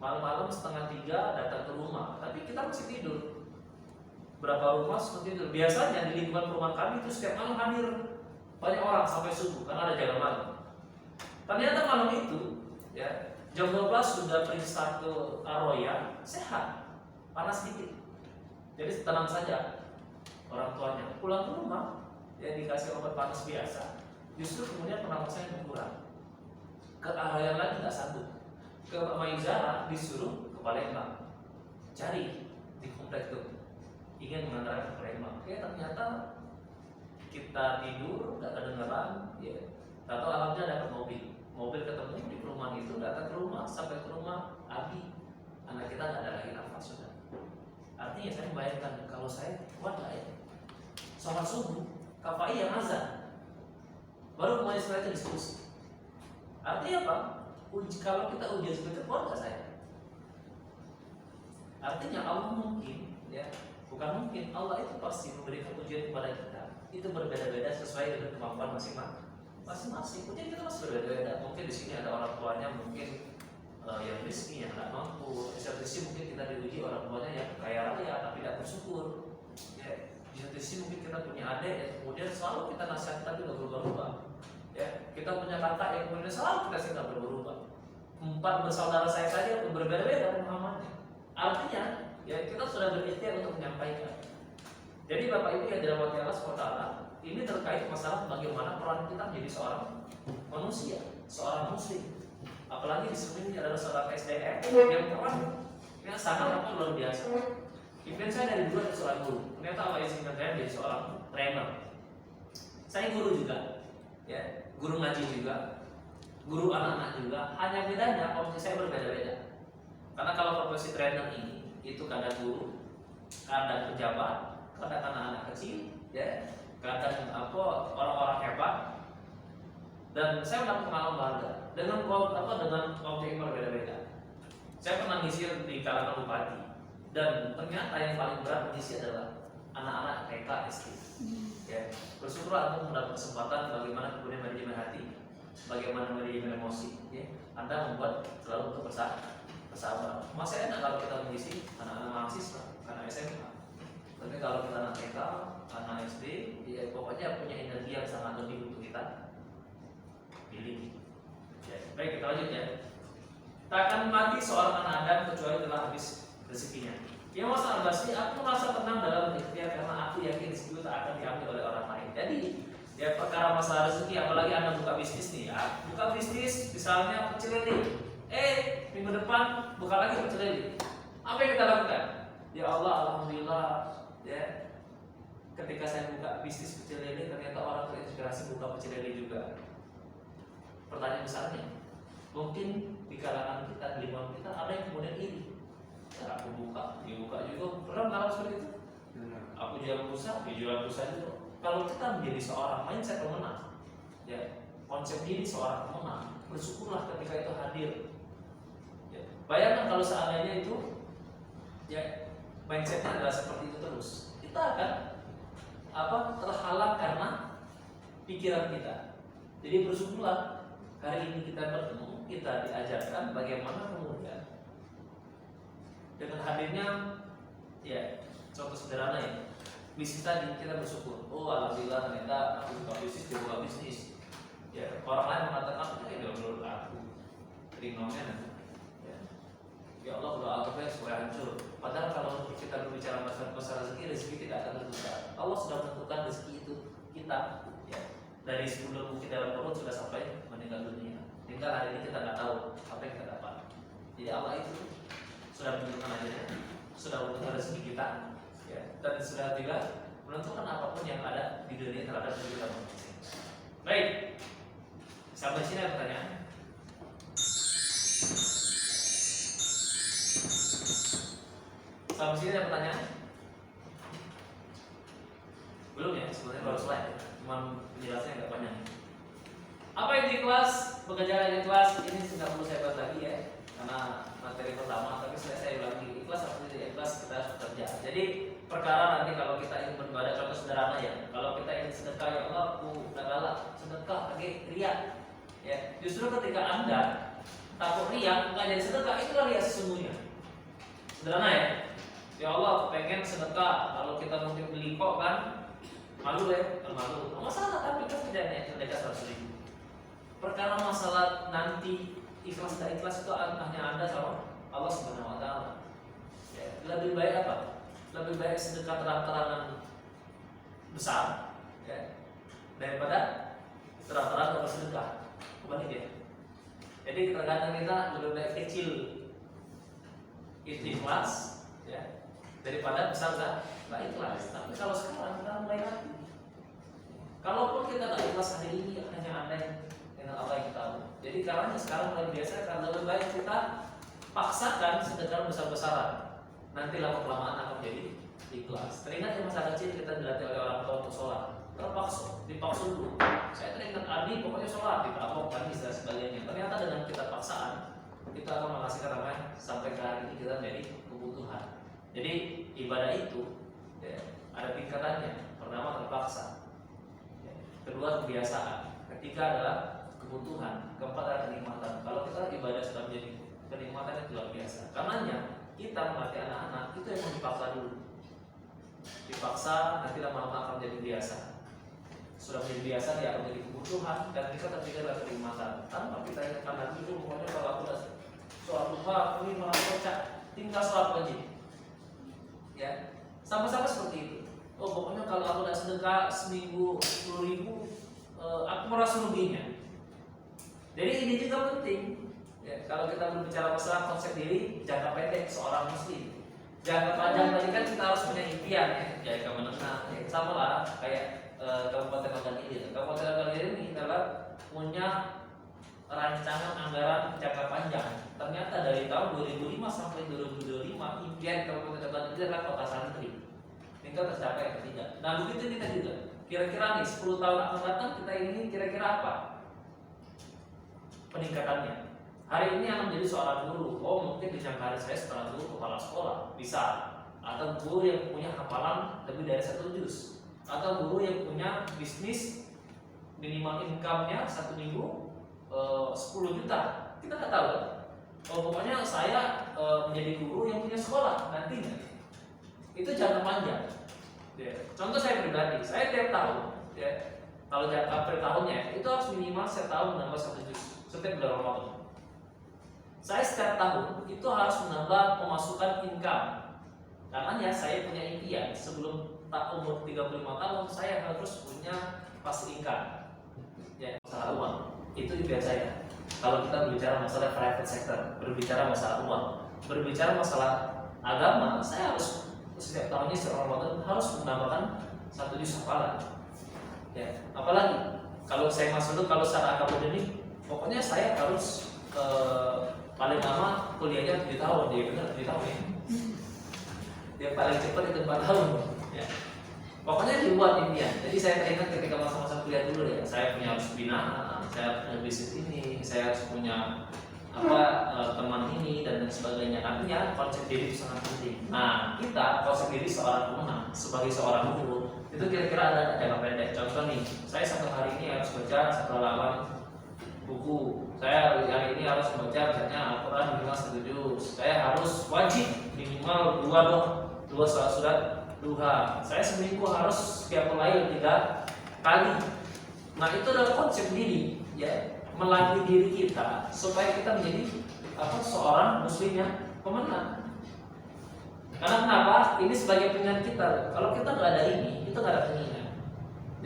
Speaker 1: Malam-malam 2:30 datang ke rumah, tapi kita masih tidur. Berapa rumah seperti itu? Biasanya di lingkungan rumah kami itu setiap malam hadir banyak orang sampai subuh karena ada jaga malam. Ternyata malam itu, ya, jam 12 sudah periksa ke Aroya, sehat, panas sedikit. Jadi tenang saja orang tuanya. Pulang ke rumah, ya dikasih obat panas biasa. Justru kemudian pernapasannya berkurang. Ke Aroya lagi nggak sanggup. Ke Maizara disuruh ke Palembang, cari di komplek itu, ingin mengantarkan ke Palembang. Ternyata kita tidur, nggak kedengeran, ya. Tahu alhamdulillah dapat mobil ketemu di perumahan itu, datang ke rumah, sampai ke rumah Abi, anak kita nggak ada lagi nafas sudah. Artinya saya membayangkan kalau saya kuat nggak ya? Sholat subuh, kafai yang azan, baru kemudian setelah itu diskusi. Artinya apa? Kalau kita ujian seperti itu, kuat nggak saya? Artinya Allah mungkin, ya, bukan mungkin, Allah itu pasti memberikan ujian kepada kita. Itu berbeda-beda sesuai dengan kemampuan masing-masing. Ujian kita masih berbeda-beda. Mungkin di sini ada orang tuanya mungkin yang miskin, yang nggak mampu. Di satu sisi mungkin kita diuji orang tuanya yang kaya raya tapi tidak bersyukur. Ya, di satu sisi mungkin kita punya adik yang kemudian selalu kita nasihat tapi nggak berubah-ubah. Ya, kita punya kakak yang kemudian selalu kita sih nggak berubah-ubah. 4 bersaudara saya saja pun berbeda-beda pemahamannya. Artinya, ya kita sudah berikhtiar untuk menyampaikan. Jadi Bapak Ibu yang dirahmati Allah SWT, ini terkait masalah bagaimana peran kita menjadi seorang manusia, seorang muslim. Apalagi di sini adalah seorang SDM yang peran yang sangat luar biasa. Impian saya dari dulu adalah seorang guru. Ternyata Allah izinkan saya menjadi seorang trainer. Saya guru juga, ya, guru ngaji juga, guru anak-anak juga. Hanya bedanya opsi saya berbeda-beda. Karena kalau profesi trainer ini itu kadang guru, kadang pejabat, kadang anak-anak kecil, ya, kadang orang-orang hebat. Dan saya mendapat pengalaman berharga dengan objek yang berbeda-beda. Saya pernah ngisi di kalangan bupati, dan ternyata yang paling berat mengisi adalah anak-anak TK SD. Ya, bersyukurlah untuk mendapat kesempatan bagaimana kemudian manajemen hati, bagaimana manajemen emosi. Ya, Anda membuat selalu untuk bersabar. Masih enak kalau kita mengisi anak-anak mahasiswa, anak SMA. Tapi kalau kita anak TK, anak SD, ya pokoknya punya energi yang sangat lebih untuk kita pilih. Ya, baik, kita lanjut ya. Tak akan mati seorang anak Adam kecuali telah habis rezekinya. Ya Mas Al-Basri, aku merasa tenang dalam berikhtiar karena aku yakin rezeki itu tak akan diambil oleh orang lain. Jadi, ya perkara masalah rezeki, apalagi Anda buka bisnis nih ya. Buka bisnis, misalnya pecel lele. Minggu depan buka lagi pecel lele. Apa yang kita lakukan? Ya Allah, alhamdulillah, ya. Ketika saya buka bisnis pecel lele, ternyata orang terinspirasi buka pecel lele juga. Pertanyaan besarnya, mungkin di kalangan kita, di lingkungan kita ada yang kemudian iri. Ya, aku buka, dia buka juga. Pernah mengalami seperti itu? Aku jual pulsa, dia jual pulsa juga. Kalau kita menjadi seorang mindset pemenang, ya, konsep diri seorang pemenang, bersyukurlah ketika itu hadir. Ya, bayangkan kalau seandainya itu, ya, mindsetnya adalah seperti itu terus, kita akan terhalang karena pikiran kita. Jadi bersyukurlah hari ini kita bertemu, kita diajarkan bagaimana kemudian dengan hadirnya, ya, contoh sederhana ya, bisnis tadi kita bersyukur. Oh alhamdulillah ternyata aku buka bisnis, dia buka bisnis. Ya, orang lain mengatakan itu menurut aku fenomen. Ya Allah doa aku supaya hancur. Padahal kalau kita berbicara masalah rezeki tidak akan tertukar. Allah sudah menentukan rezeki itu kita. Ya, dari sebelum kita dalam perut sudah sampai meninggal dunia. Tinggal hari ini kita nggak tahu apa yang kita dapat. Jadi Allah itu sudah menentukan ajalnya, sudah menentukan rezeki kita, ya, dan sudah juga menentukan apapun yang ada di dunia terhadap diri kita masing-masing. Baik, sampai sini ada pertanyaan? Sampai sini ada pertanyaan? Belum ya, sebenarnya baru slide, cuma penjelasannya agak panjang. Apa itu ikhlas? Pekerjaan ikhlas ini tidak perlu saya bahas lagi ya, karena materi pertama. Tapi saya ulangi, ikhlas atau tidak ikhlas kita harus bekerja. Jadi perkara nanti kalau kita ingin beribadah, contoh sederhana ya, kalau kita ingin sedekah, ya Allah, aku udah galak sedekah, lagi riak, ya. Justru ketika Anda takut riak, nggak jadi sedekah, itulah riak sesungguhnya. Sederhana ya. Ya Allah, aku pengen sedekah. Kalau kita mungkin beli kok kan, malu ya, malu. Nggak masalah, tapi kan tidak sedekah 100.000. Perkara masalah nanti ikhlas dan ikhlas itu hanya Anda sama Allah Subhanahu Wa Taala. Ya, lebih baik apa? Lebih baik sedekah terang-terangan besar, ya, daripada terang-terangan bersedekah. Kebalik ya. Jadi terkadang kita lebih baik kecil ikhlas, ya, daripada besar nggak ikhlas. Tapi kalau sekarang kita mulai lagi. Kalaupun kita nggak ikhlas hari ini, hanya Anda yang dengan apa yang kita tahu. Jadi caranya sekarang mulai biasa, karena lebih baik kita paksakan sedekah besar-besaran. Nanti lama-kelamaan akan menjadi ikhlas. Teringat ya masa kecil kita dilatih oleh orang tua untuk sholat, terpaksa, dipaksa dulu. Saya teringat Adi pokoknya sholat, ditabok lagi dan sebagainya. Ternyata dengan kita paksaan, kita akan menghasilkan namanya sampai ke hari ini kita menjadi kebutuhan. Jadi ibadah itu ya, ada tingkatannya. Pertama terpaksa, ya. Kedua kebiasaan, ketiga adalah kebutuhan, keempat adalah kenikmatan. Kalau kita ibadah sudah menjadi kenikmatan itu luar biasa. Karenanya kita melatih anak-anak itu yang dipaksa dulu. Dipaksa nanti lama-lama akan menjadi biasa. Sudah menjadi biasa dia akan menjadi kebutuhan dan kita terpikir adalah kenikmatan. Tanpa kita ingatkan lagi itu pokoknya kalau aku udah sholat duha, ini malah baca, tinggal sholat wajib. Ya, sama-sama seperti itu. Oh pokoknya kalau aku udah sedekah seminggu 10.000, aku merasa ruginya. Jadi ini juga penting. Ya, kalau kita berbicara masalah konsep diri jangka pendek seorang muslim, jangka panjang tadi kan kita harus punya impian ya, jangka menengah. Ya, sama lah kayak Kabupaten Ogan Ilir. Kabupaten Ogan Ilir ini adalah punya rancangan anggaran jangka panjang. Ternyata dari tahun 2005 sampai 2025 impian Kabupaten Ogan Ilir adalah kota santri. Ini tercapai atau tidak? Nah begitu kita juga. Kira-kira nih 10 tahun akan datang kita ini kira-kira apa peningkatannya? Hari ini akan menjadi seorang guru. Oh mungkin di jangka hari saya setelah guru kepala sekolah bisa, atau guru yang punya hafalan lebih dari 1 juz, atau guru yang punya bisnis minimal income-nya 1 minggu 10 juta. Kita nggak tahu. Oh pokoknya saya menjadi guru yang punya sekolah nantinya. Itu jangka panjang. Ya. Contoh saya pribadi, saya tiap tahun, ya, kalau jangka per tahunnya itu harus minimal setahun menambah 1 juz setiap bulan Ramadan. Saya setiap tahun itu harus menambah pemasukan income. Karena saya punya impian sebelum umur 35 tahun saya harus punya passive income. Ya, masalah uang itu impian saya. Kalau kita berbicara masalah private sector, berbicara masalah uang, berbicara masalah agama, saya harus setiap tahunnya setiap Ramadan harus menambahkan 1 juz hafalan. Ya, apalagi kalau saya masuk kalau secara akademik, pokoknya saya harus paling lama kuliahnya 7 tahun, ya benar 7 tahun ya. Dia paling cepat itu 4 tahun. Ya. Pokoknya dibuat impian. Jadi saya teringat ketika masa-masa kuliah dulu ya, saya punya harus binaan, saya punya bisnis ini, saya harus punya teman ini dan sebagainya. Artinya konsep diri itu sangat penting. Nah kita konsep diri seorang pemenang sebagai seorang guru itu kira-kira ada jangka pendek. Contoh nih, saya satu hari ini harus baca 1 halaman buku. Saya hari ini harus membaca misalnya Al-Quran minimal 1 juz. Saya harus wajib minimal 2 surat duha. Saya seminggu harus setiap mulai 3 kali. Nah itu adalah konsep diri, ya, melatih diri kita supaya kita menjadi seorang muslim yang pemenang. Karena kenapa? Ini sebagai pengingat kita. Kalau kita nggak ada ini, itu nggak ada pengingat.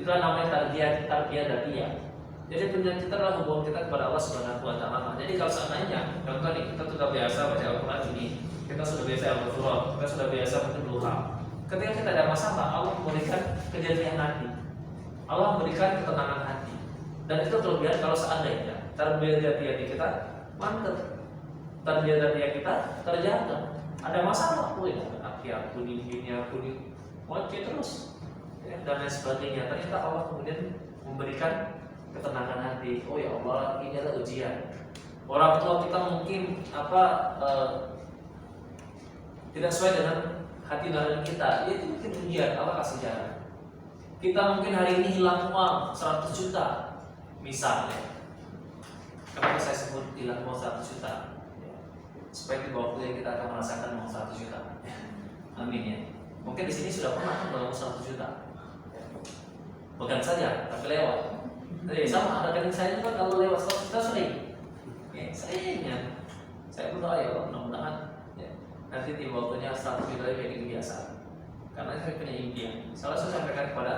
Speaker 1: Itulah namanya tarbiyah dapiyah. Jadi pengingat kita adalah hubungan kita kepada Allah Subhanahu Wa Taala. Jadi kalau seandainya, contoh nih, kita sudah biasa baca Al-Quran ini, kita kita sudah biasa al-ghufran, kita sudah biasa mungkin duha. Ketika kita ada masalah, Allah memberikan kejadian hati, Allah memberikan ketenangan hati, dan itu terlihat kalau seandainya tarbiyah hati kita mantap, tarbiyah hati kita terjaga. Ada masalah, aku ini ngoceh terus, ya, dan lain sebagainya. Ternyata Allah kemudian memberikan ketenangan hati. Oh ya Allah, ini adalah ujian. Orang tua kita mungkin tidak sesuai dengan hati nurani kita, itu mungkin ujian, Allah kasih jalan. Kita mungkin hari ini hilang uang 100 juta misalnya. Kenapa saya sebut hilang uang 100 juta? Supaya di bawah kuliah kita akan merasakan uang 100 juta. Amin ya. Mungkin di sini sudah pernah uang 100 juta. Bukan saja, tapi lewat. Jadi sama ada kadang saya juga kalau lewat 100 juta sering. Ya, seringnya. Saya berdoa ya Allah, mudah-mudahan ya, nanti di waktunya 100 juta jadi kebiasaan. Karena saya punya impian. Selalu saya sampaikan kepada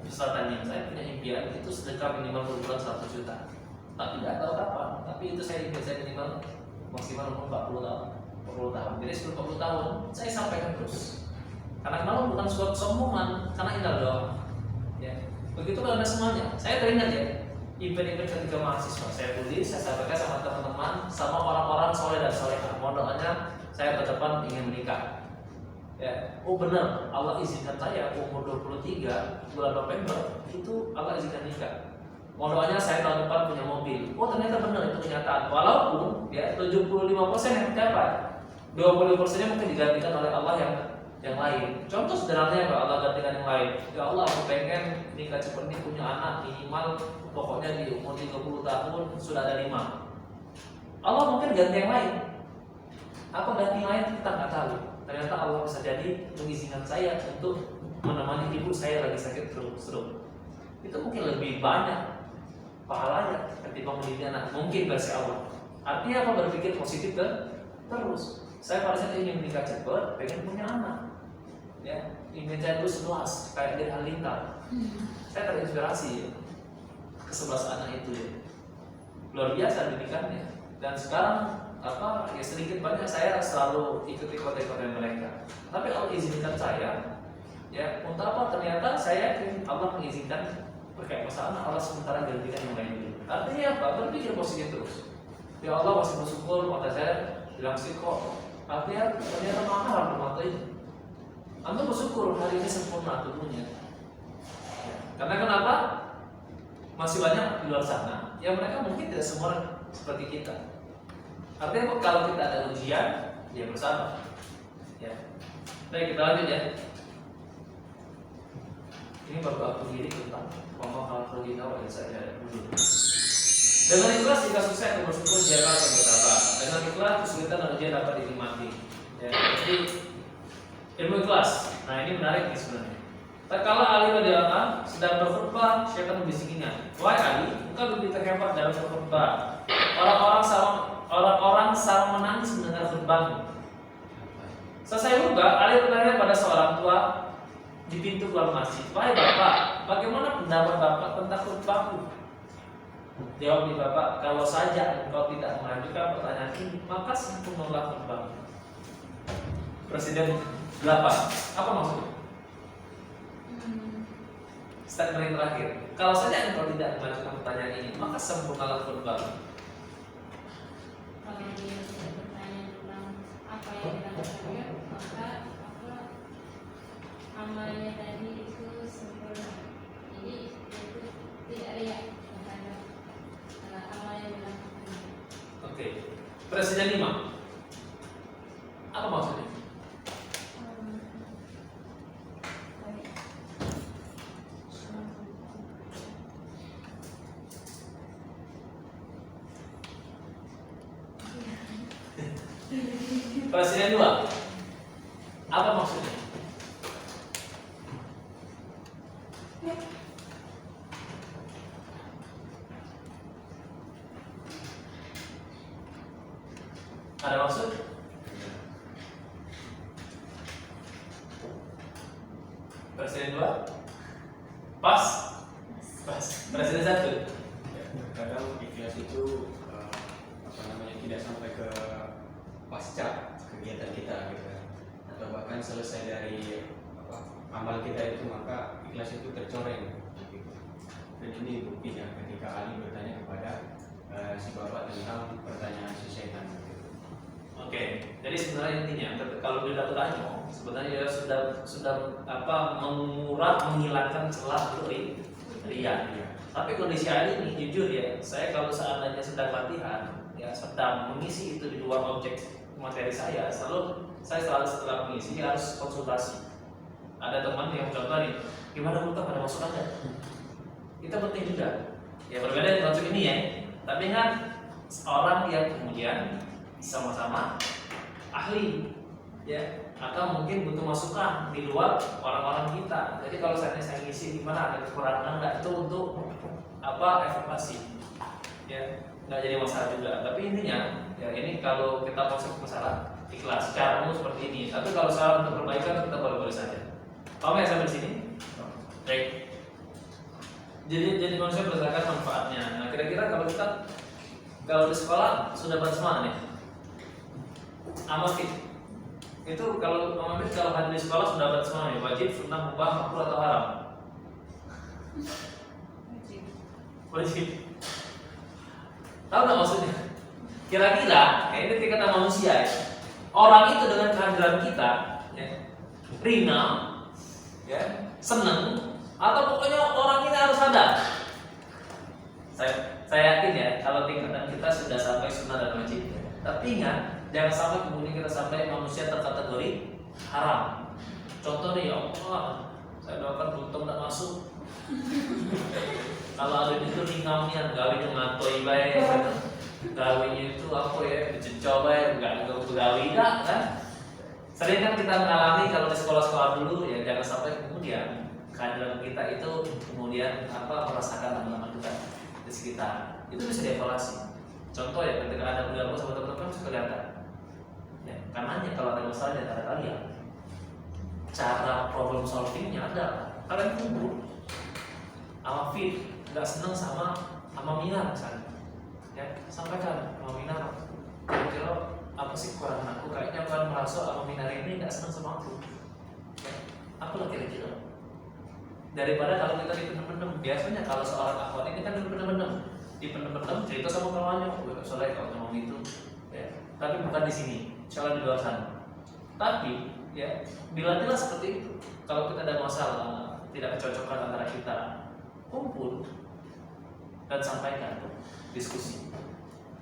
Speaker 1: pesertanya, saya punya impian itu sedekah minimal per bulan 100 juta. Tapi tidak tahu kapan. Tapi itu saya impian saya minimal maksimal umur 40 tahun. Jadi sebelum 40 tahun saya sampaikan terus. Karena kenapa bukan sebuah kesombongan, karena ini adalah doa. Ya. Begitu karena semuanya. Saya teringat ya, event-event ketika mahasiswa saya tulis, saya sampaikan sama teman-teman, sama orang-orang soleh dan solehah. Mohon doanya saya ke depan ingin menikah. Ya, oh benar, Allah izinkan saya umur 23 bulan November itu Allah izinkan nikah. Mohon doanya saya tahun depan punya mobil. Oh ternyata benar itu kenyataan. Walaupun ya 75% yang terdapat, 20%-nya mungkin digantikan oleh Allah yang lain. Contoh sederhananya kalau Allah gantikan yang lain. Ya Allah, aku pengen nikah cepat nih, punya anak minimal pokoknya di umur 30 tahun sudah ada 5. Allah mungkin ganti yang lain. Apa ganti yang lain kita nggak tahu. Ternyata Allah bisa jadi mengizinkan saya untuk menemani ibu saya lagi sakit stroke. Itu mungkin lebih banyak pahalanya ketika mendidik anak, mungkin versi Allah. Artinya apa? Berpikir positif terus. Saya pada saat ingin menikah cepat, pengen punya anak. Ya, ingin saya dulu 11 kayak di Halilintar. Saya terinspirasi ya, ke-11 anak itu ya. Luar biasa didikannya. Dan sekarang ya sedikit banyak saya selalu ikuti kota-kota mereka. Tapi Allah izinkan saya, ya untuk apa? Ternyata saya yakin Allah mengizinkan berkait masalah Allah sementara gantikan yang lain dulu. Artinya apa? Berpikir positif terus. Ya Allah masih bersyukur, maka saya bilang sih kok. Artinya ternyata mahal mata ini. Anda bersyukur hari ini sempurna tubuhnya. Ya. Karena kenapa? Masih banyak di luar sana yang mereka mungkin tidak sempurna seperti kita. Artinya kalau kita ada ujian, ya bersama. Ya. Baik, kita lanjut ya. Ini baru aku diri tentang ngomong hal terlebih dahulu yang saya dulu. Dengan ikhlas jika sukses aku bersyukur jaga dan bersabar. Dengan ikhlas kesulitan dan ujian dapat dinikmati. Ya, jadi ilmu ikhlas. Nah ini menarik nih sebenarnya. Tatkala Ali radhiyallahu sedang berkhutbah, syaitan membisikinya, "Wahai Ali, engkau lebih terhebat dalam berkhutbah. Orang-orang sama menangis mendengar khutbahmu." Selesai khutbah, Ali bertanya pada seorang tua di pintu keluar masjid, "Wahai bapak, bagaimana pendapat bapak tentang khutbahku?" Jawab nih bapak, "Kalau saja engkau tidak mengajukan pertanyaan ini, maka sempurnalah khutbahmu." Presiden 8, apa maksudnya? Statement yang terakhir, kalau saja engkau tidak mengajukan pertanyaan ini, maka sempurnalah khutbahmu.
Speaker 2: Kalau dia tidak bertanya tentang apa yang dilakukannya, maka amalnya tadi itu sempurna. Jadi itu tidak riak terhadap amal yang dilakukannya.
Speaker 1: Oke. Presiden 5, apa maksudnya? Presiden 2, apa maksudnya? Ada maksud? Presiden 2, pas? Pas. Presiden 1,
Speaker 3: Kadang ikhlas itu tidak sampai ke pasca kegiatan kita gitu kan. Atau bahkan selesai dari amal kita itu, maka ikhlas itu tercoreng gitu. Dan ini buktinya ketika Ali bertanya kepada si bapak tentang pertanyaan si setan gitu.
Speaker 1: Oke, jadi sebenarnya intinya kalau beda tanya sebenarnya dia sudah menghilangkan celah ria. Tapi kondisi Ali ini jujur ya, saya kalau seandainya sedang latihan ya sedang mengisi itu di luar objek materi saya selalu setelah mengisi harus konsultasi. Ada teman yang contoh nih, gimana Buta pada masukan nggak? Itu penting juga. Ya berbeda dengan konsep ini ya, tapi kan orang yang kemudian sama-sama ahli ya, atau mungkin butuh masukan di luar orang-orang kita. Jadi kalau saya ngisi gimana ada kekurangan nggak, itu untuk evaluasi ya, nggak jadi masalah juga. Tapi intinya ya ini kalau kita konsep masalah ikhlas caramu seperti ini. Tapi kalau saran untuk perbaikan kita boleh saja. Paham ya sampai di sini? Baik. Jadi manusia berdasarkan manfaatnya. Nah kira-kira kalau di sekolah sudah bagaimana nih? Amal fit itu kalau hadir di sekolah sudah bagaimana nih? Wajib, sunnah, mubah, makruh atau haram? Wajib. Tahu nggak maksudnya? Kira-kira ini tingkatan manusia ya. Orang itu dengan kehadiran kita ya, rina ya, senang, atau pokoknya orang ini harus ada. Saya yakin ya kalau tingkatan kita sudah sampai sunnah dan wajib. Tapi ingat, jangan sampai kemudian kita sampai manusia terkategori haram. Contoh nih, ya Allah, saya doakan untung tidak masuk. Kalau ada itu ringamnya, gawe dengan toy baik, gawenya itu apa ya, dicoba ya, nggak gawe kan? Sering kan kita mengalami kalau di sekolah-sekolah dulu ya, jangan sampai kemudian kehadiran kita itu kemudian merasakan teman-teman kita di sekitar. Itu bisa dievaluasi. Contoh ya, ketika ada bergabung sama teman-teman bisa kelihatan. Ya, karenanya kalau ada masalah di antara kalian, cara problem solvingnya adalah kalian kumpul, fit, nggak seneng sama Mina misalnya, ya sampaikan sama Mina, kira-kira apa sih kekurangan aku? Kayaknya aku kan merasa Mina ini nggak seneng sama aku. Ya, apalah kira-kira. Daripada kalau kita dipendem-pendem, biasanya kalau seorang akhwat ini kan dipendem-pendem cerita sama kawannya, soalnya kalau ngomong itu, ya. Tapi bukan di sini, soalnya di luar sana. Tapi ya dilatihlah seperti itu. Kalau kita ada masalah, tidak kecocokan antara kita, kumpul dan sampaikan diskusi.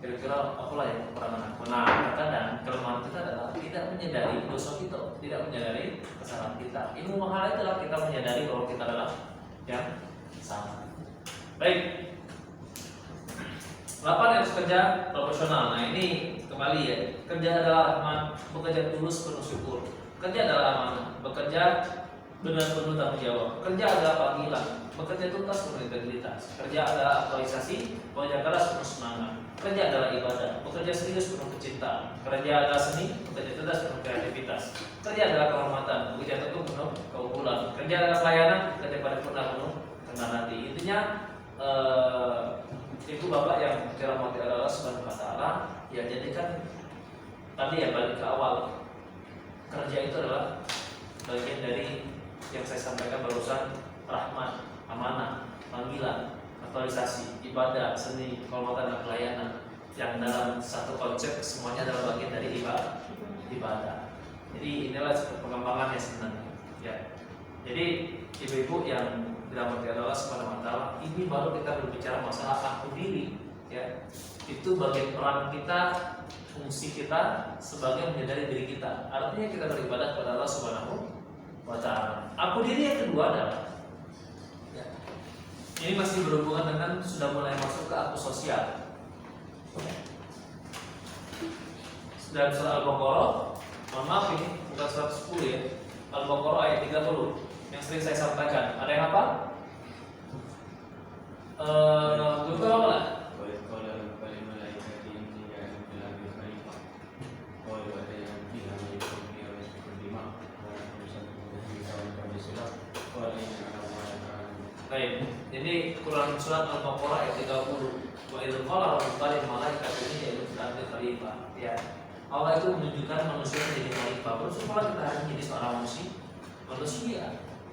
Speaker 1: Kira-kira apalah ya kekurangan aku. Nah, terkadang kelemahan kita adalah tidak menyadari dosa kita, tidak menyadari kesalahan kita. Ilmu mahal itulah kita menyadari bahwa kita adalah yang salah. Baik. 8 harus kerja profesional. Nah ini kembali ya, kerja adalah amanah, bekerja tulus penuh syukur. Kerja adalah amanah, bekerja dengan penuh tanggung jawab. Kerja adalah panggilan, bekerja tuntas penuh integritas. Kerja adalah aktualisasi, bekerja keras penuh semangat. Kerja adalah ibadah, bekerja serius penuh kecintaan. Kerja adalah seni, bekerja cerdas penuh kreativitas. Kerja adalah kehormatan, bekerja teguh penuh keunggulan. Kerja adalah pelayanan, bekerja paripurna penuh rendah hati. Intinya itu Bapak yang dirahmati Allah Subhanahu wa taala, ya jadikan tadi ya balik ke awal. Kerja itu adalah bagian dari yang saya sampaikan barusan, rahmat, amanah, panggilan, aktualisasi, ibadah, seni, kehormatan dan pelayanan, yang dalam satu konsep semuanya adalah bagian dari ibadah. Jadi inilah pengembangannya sebenarnya. Ya. Jadi ibu-ibu yang dirahmati Allah Subhanahu wa taala, ini baru kita berbicara masalah aku diri, ya. Itu bagian peran kita, fungsi kita sebagai menyadari diri kita. Artinya kita beribadah kepada Allah Subhanahu wa taala. Aku diri yang kedua adalah ya. Ini masih berhubungan dengan sudah mulai masuk ke aku sosial. Dalam surah Al-Baqarah, mohon maaf ini bukan surat 10 ya. Al-Baqarah ayat 30 yang sering saya sampaikan. Ada yang apa? Betul apa lah? Baik, jadi Quran surat Al-Baqarah ayat 30. Wa idz qala rabbuka lil malaikati inni ja'ilun fil ardi khalifah. Ya. Allah itu menunjukkan manusia menjadi khalifah. Bersupaya kita harus menjadi seorang manusia.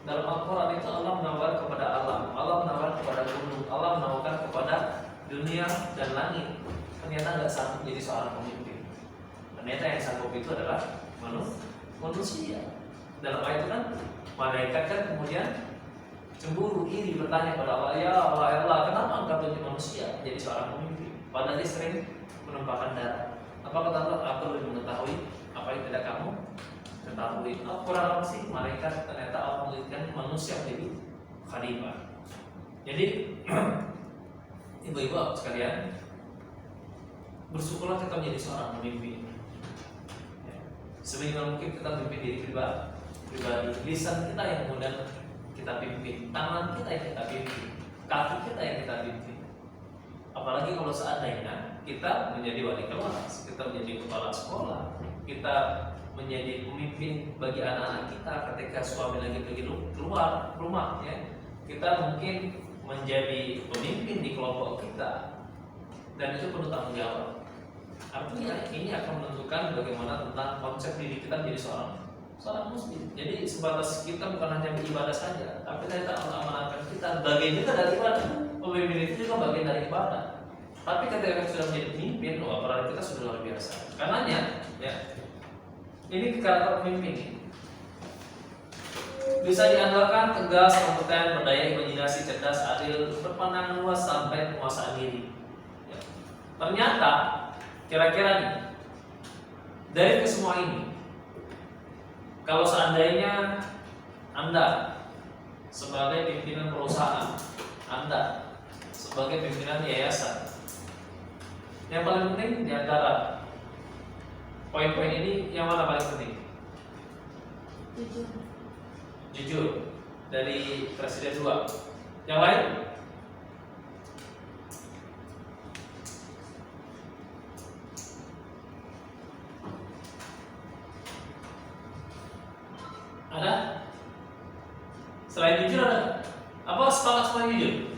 Speaker 1: Dalam Al-Quran itu Allah menawarkan kepada alam, Allah menawarkan kepada gunung, Allah menawarkan kepada dunia dan langit. Ternyata nggak sanggup menjadi seorang pemimpin. Ternyata yang sanggup itu adalah manusia. Dalam ayat itu kan malaikat kan kemudian cemburu, iri, bertanya kepada Allah, ya Allah, kenapa engkau tunjuk manusia menjadi seorang pemimpin? Padahal dia sering menumpahkan darah. Apa kata Allah? Aku lebih mengetahui apa yang tidak kamu ketahui. Kurang apa sih malaikat? Ternyata Allah menjadikan manusia menjadi khalifah. Jadi ibu-ibu sekalian, bersyukurlah kita menjadi seorang pemimpin. Seminimal mungkin kita memimpin diri pribadi. Lisan kita yang kemudian kita pimpin, tangan kita yang kita pimpin, kaki kita yang kita pimpin. Apalagi kalau seandainya kita menjadi wali kelas, kita menjadi kepala sekolah, kita menjadi pemimpin bagi anak-anak kita ketika suami lagi pergi keluar rumah, ya. Kita mungkin menjadi pemimpin di kelompok kita, dan itu perlu tanggung jawab. Artinya ini akan menentukan bagaimana tentang konsep diri kita menjadi seorang muslim. Jadi sebatas kita bukan hanya beribadah saja, tapi kita amanahkan kita bagian juga dari ibadah. Pemimpin itu juga bagian dari ibadah. Tapi ketika kita sudah menjadi pemimpin, peran kita sudah luar biasa. Karenanya, ya, ini karakter pemimpin ini bisa diandalkan, tegas, kompeten, berdaya, imajinasi, cerdas, adil, berpandangan luas sampai penguasaan diri. Ya. Ternyata, kira-kira nih, dari kesemua ini, kalau seandainya Anda sebagai pimpinan perusahaan, Anda sebagai pimpinan yayasan, yang paling penting di antara poin-poin ini yang mana paling penting? Jujur dari Presiden 2. Yang lain? Ada? Selain jujur ada? Apa sepakat semua jujur?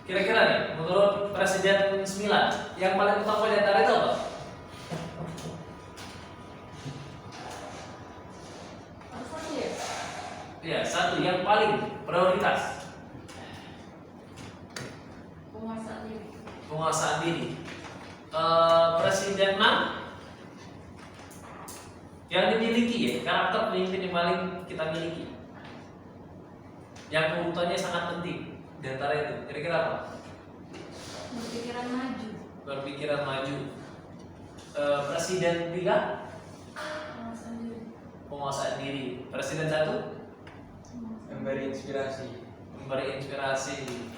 Speaker 1: Kira-kira nih, menurut Presiden 9, yang paling utama di antara itu apa? Ya, satu yang paling prioritas. Penguasaan diri. Presiden 6 yang dimiliki, ya, karakter pemimpin yang paling kita miliki, yang urutannya sangat penting. Di antara itu, kira-kira apa? Berpikiran maju. Presiden 3 penguasaan diri. Presiden 1
Speaker 3: memberi inspirasi.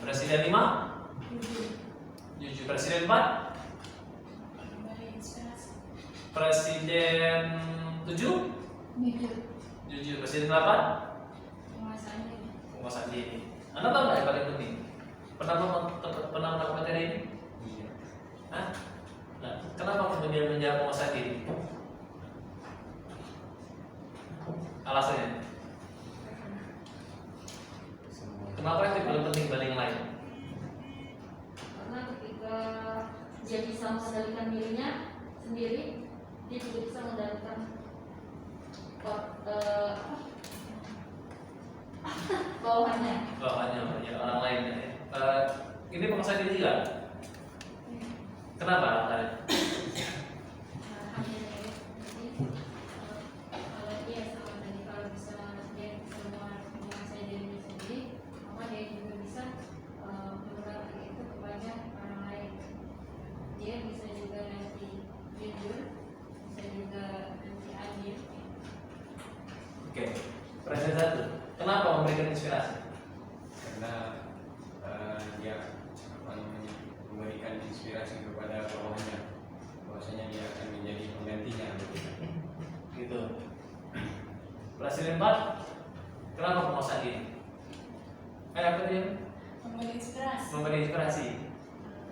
Speaker 1: Presiden 5 jujur. Presiden 4 Presiden 7 jujur. Presiden 8 penguasaan diri. Anda tahu nggak yang paling penting? Pernah melakukan materi ini?
Speaker 3: Iya.
Speaker 1: Hah? Nah, kenapa kemudian menjawab penguasaan diri? Alasannya? Kenapa itu paling penting dibanding yang lain?
Speaker 4: Karena ketika dia bisa mengendalikan dirinya sendiri, dia juga bisa mengendalikan bawahannya
Speaker 1: Ya, orang lain, ya. Ini penguasaan diri juga. Kenapa alasannya?
Speaker 2: Kalau dia sama tadi, kalau bisa dia semua menguasai dirinya sendiri, maka dia juga bisa menularkan itu kepada orang lain. Dia bisa juga nanti jujur, bisa juga nanti adil.
Speaker 1: Oke. Presiden 1, kenapa memberikan inspirasi?
Speaker 3: Karena dia memberikan inspirasi kepada bawahannya, bahwasanya dia akan menjadi penggantinya.
Speaker 1: Gitu. Presiden 4, kenapa penguasaan diri? Apa dia? Memberi inspirasi.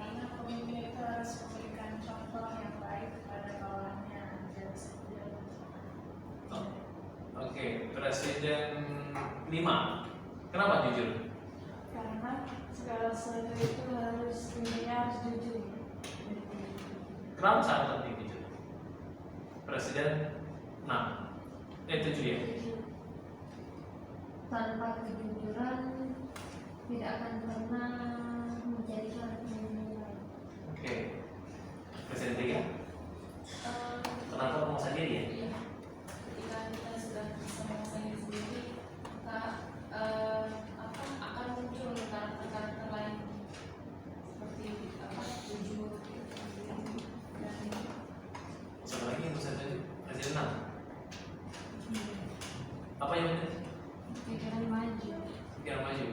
Speaker 5: Karena pemimpin itu harus memberikan contoh yang baik kepada bawahannya agar bisa berjalan.
Speaker 1: Oke, Presiden 5, kenapa jujur?
Speaker 5: Karena segala sesuatu itu harus intinya harus jujur.
Speaker 1: Kenapa sangat penting jujur? Presiden 6. 7 ya.
Speaker 4: Tanpa kejujuran tidak akan pernah menjadi seorang pemimpin.
Speaker 1: Oke. Presiden 3. Kenapa penguasa diri ya?
Speaker 2: Iya. Ketika kita sudah bisa menguasai diri sendiri, maka akan muncul karakter-karakter lain seperti jujur dan
Speaker 1: Satu lagi Presiden 6. Apa yang ini?
Speaker 2: pikiran maju.
Speaker 1: Yang maju.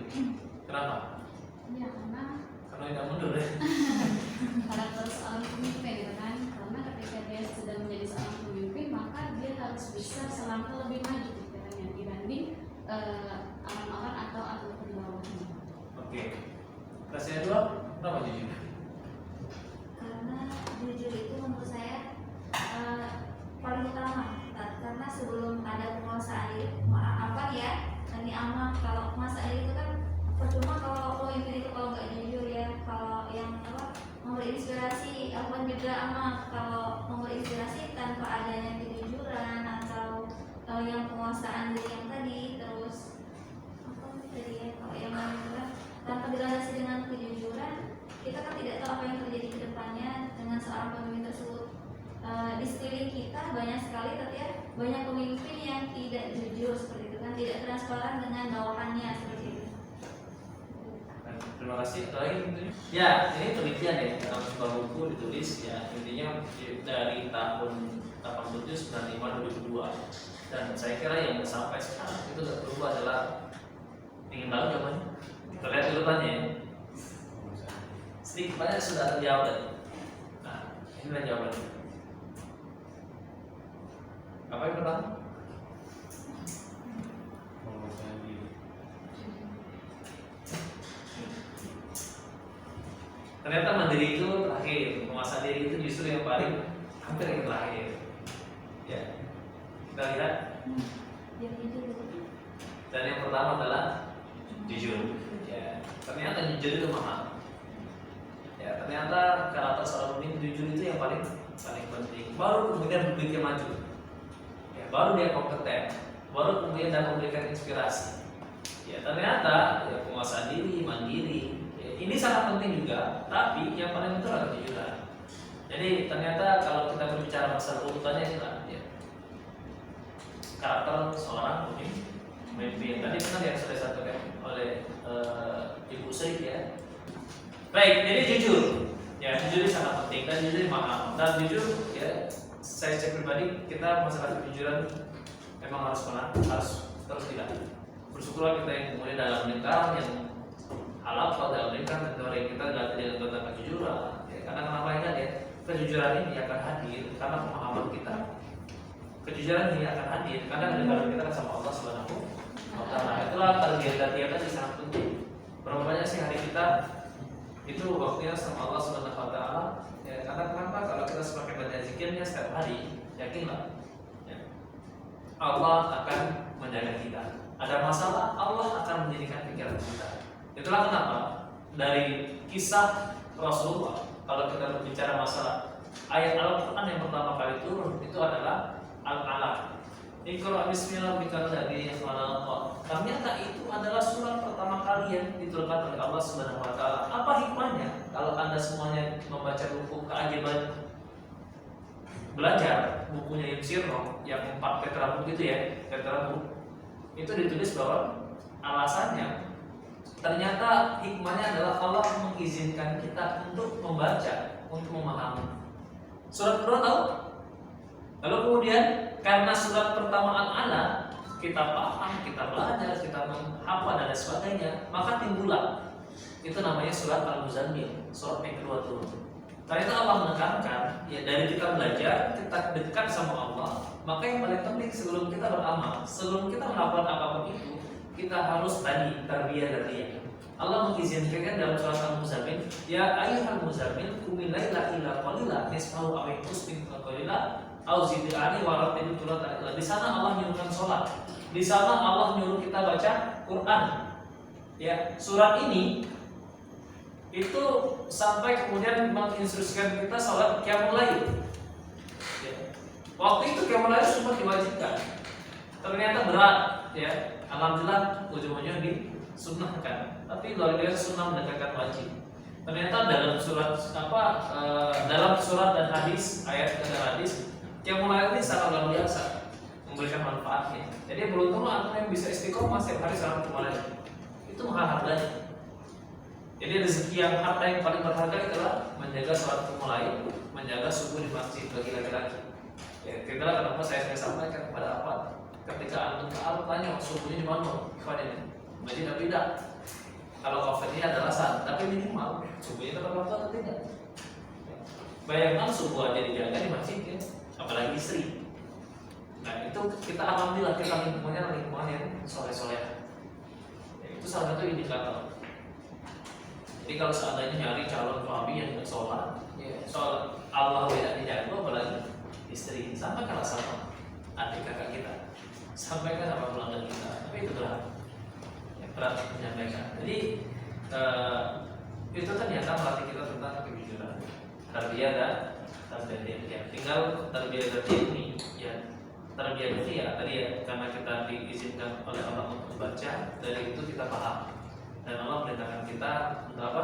Speaker 1: Kenapa?
Speaker 2: Ya karena
Speaker 1: Tidak mundur ya.
Speaker 2: karakter seorang pemimpin gitu kan, karena ketika dia sudah menjadi seorang pemimpin maka dia harus bisa selangkah lebih maju pikirannya dibanding orang-orang atau atlet di bawahnya.
Speaker 1: Oke. Presiden 2, kenapa jujur?
Speaker 4: Karena jujur itu menurut saya paling utama. Karena sebelum ada penguasaan diri, apa ya? Ini amat kalau penguasaan diri itu kan percuma kalau pemimpin itu kalau nggak jujur ya. Kalau yang memberi inspirasi, apa juga amat kalau memberi inspirasi tanpa adanya kejujuran atau yang penguasaan diri yang tadi, terus apa tadi ya, kalau yang menunjukkan tanpa dilandasi dengan kejujuran, kita kan tidak tahu apa yang terjadi ke depannya dengan seorang pemimpin tersebut. Di sekeliling kita banyak sekali tapi ya banyak pemimpin yang tidak jujur seperti itu kan, tidak transparan dengan bawahannya seperti itu.
Speaker 1: Terima kasih. Ada lagi tentunya? Ya, ini penelitian ya dalam sebuah buku ditulis ya, intinya dari tahun 87, 95, 2002. Dan saya kira yang sampai sekarang itu tidak berubah adalah ingin tahu jawabannya. Kita lihat urutannya ya. Sedikit banyak sudah terjawab tadi. Nah, inilah jawabannya. Apa yang pertama?
Speaker 3: Penguasaan diri.
Speaker 1: Ternyata mandiri itu terakhir, penguasaan diri itu justru yang paling hampir yang terakhir. Ya, kita lihat.
Speaker 4: Yang jujur itu
Speaker 1: Dan yang pertama adalah jujur. Ya, ternyata jujur itu mahal. Ya, ternyata karakter seorang pemimpin jujur itu yang paling penting. Baru kemudian berpikir maju. Ya, baru dia kompeten. Baru kemudian dia memberikan inspirasi. Ya, ternyata ya, penguasaan diri, mandiri. Ya, ini sangat penting juga. Tapi yang paling penting adalah kejujuran. Jadi ternyata kalau kita berbicara masalah urutannya inilah ya, karakter seorang pemimpin. Tadi benar yang sudah disampaikan oleh Ibu Sri ya. Baik, jadi jujur. Ya, jujur ini sangat penting dan jujur ini mahal. Dan jujur ya, saya pribadi kita masalah kejujuran memang harus terus tidak. Bersyukurlah kita yang kemudian dalam lingkaran yang halal, kalau dalam lingkaran teori kita adalah dengan tentang kejujuran. Ya, karena kenapa ingat ya, kejujuran ini akan hadir karena pemahaman kita. Kejujuran ini akan hadir karena kedekatan kita sama Allah Subhanahu wa Ta'ala. Itulah target tadi sangat penting. Berapa banyak sih hari kita itu waktunya sama Allah Subhanahu wa Ta'ala ya, karena kenapa? Kalau kita semakin banyak zikirnya setiap hari, yakinlah ya, Allah akan menjaga kita. Ada masalah, Allah akan menjadikan pikiran kita. Itulah kenapa dari kisah Rasulullah, kalau kita berbicara masalah ayat Al-Quran yang pertama kali turun itu adalah Al-Alaq. Iqra bismillahirrahmanirrahim dari khalaq. Ternyata itu adalah surat pertama kali yang diturunkan oleh Allah Subhanahu wa Ta'ala. Apa hikmahnya? Kalau Anda semuanya membaca buku keajaiban, belajar bukunya Ibn Sirno yang 4 tetrabook itu ya, tetrabook itu ditulis bahwa alasannya ternyata hikmahnya adalah Allah mengizinkan kita untuk membaca, untuk memahami. Surat kedua tahu? Lalu kemudian karena surat pertama Al-Alaq kita paham, kita belajar, kita menghafal dan sebagainya, maka timbullah itu namanya surat Al-Muzammil, surat yang kedua turun. Ternyata Allah menekankan ya, dari kita belajar, kita dekat sama Allah, maka yang paling penting sebelum kita beramal, sebelum kita melakukan apapun itu, kita harus tadi tarbiyah dariyah. Allah mengizinkan dalam surat Al-Muzammil, ya ayyuhal muzammil qumil laila illa qalila nisfahu aw inqus minhu qalila aw zid alaihi wa rattil qur'ana. Di sana Allah menyuruhkan sholat. Di sana Allah menyuruh kita baca Quran. Ya, surat ini itu sampai kemudian menginstruksikan kita sholat qiyamul lail. Ya. Waktu itu qiyamul lail sempat diwajibkan, ternyata berat ya. Alhamdulillah ujung-ujungnya disunnahkan, tapi luar biasa sunnah mendekatkan wajib. Ternyata dalam surat dalam surat dan hadis, ayat dan hadis, qiyamul lail ini sangat luar biasa memberikan manfaatnya. Jadi beruntunglah antum yang bisa istiqomah setiap hari salat qiyamul lail. Itu harganya. Jadi rezeki yang harta yang paling berharga adalah menjaga sholat qiyamul lail, menjaga subuh di masjid bagi laki-laki. Ya, kita kenapa saya sampaikan kepada apa? Ketika antum ke Al tanya subuhnya di mana? Kepada masjid atau tidak? Kalau covernya adalah alasan, tapi minimal subuhnya tepat waktu atau tidak? Bayangkan subuh aja dijaga di masjid ya, apalagi istri. Nah itu kita alhamdulillah kita lingkungan yang soleh-soleh. Ya, itu salah satu indikator. Jadi kalau seandainya nyari calon suami yang tidak sholat, ya soal Allah tidak dijaga, apalagi istri, sampaikan sama adik kakak kita, sampaikan sama pelanggan kita. Tapi itu berat, ya, berat menyampaikan. Jadi itu ternyata melatih kita tentang kejujuran, tarbiyah dan tarbiyah. Tinggal tarbiyah ini, ya tarbiyah ya tadi ya, karena kita diizinkan oleh Allah untuk membaca, dari itu kita paham. Dan Allah merintahkan kita untuk apa?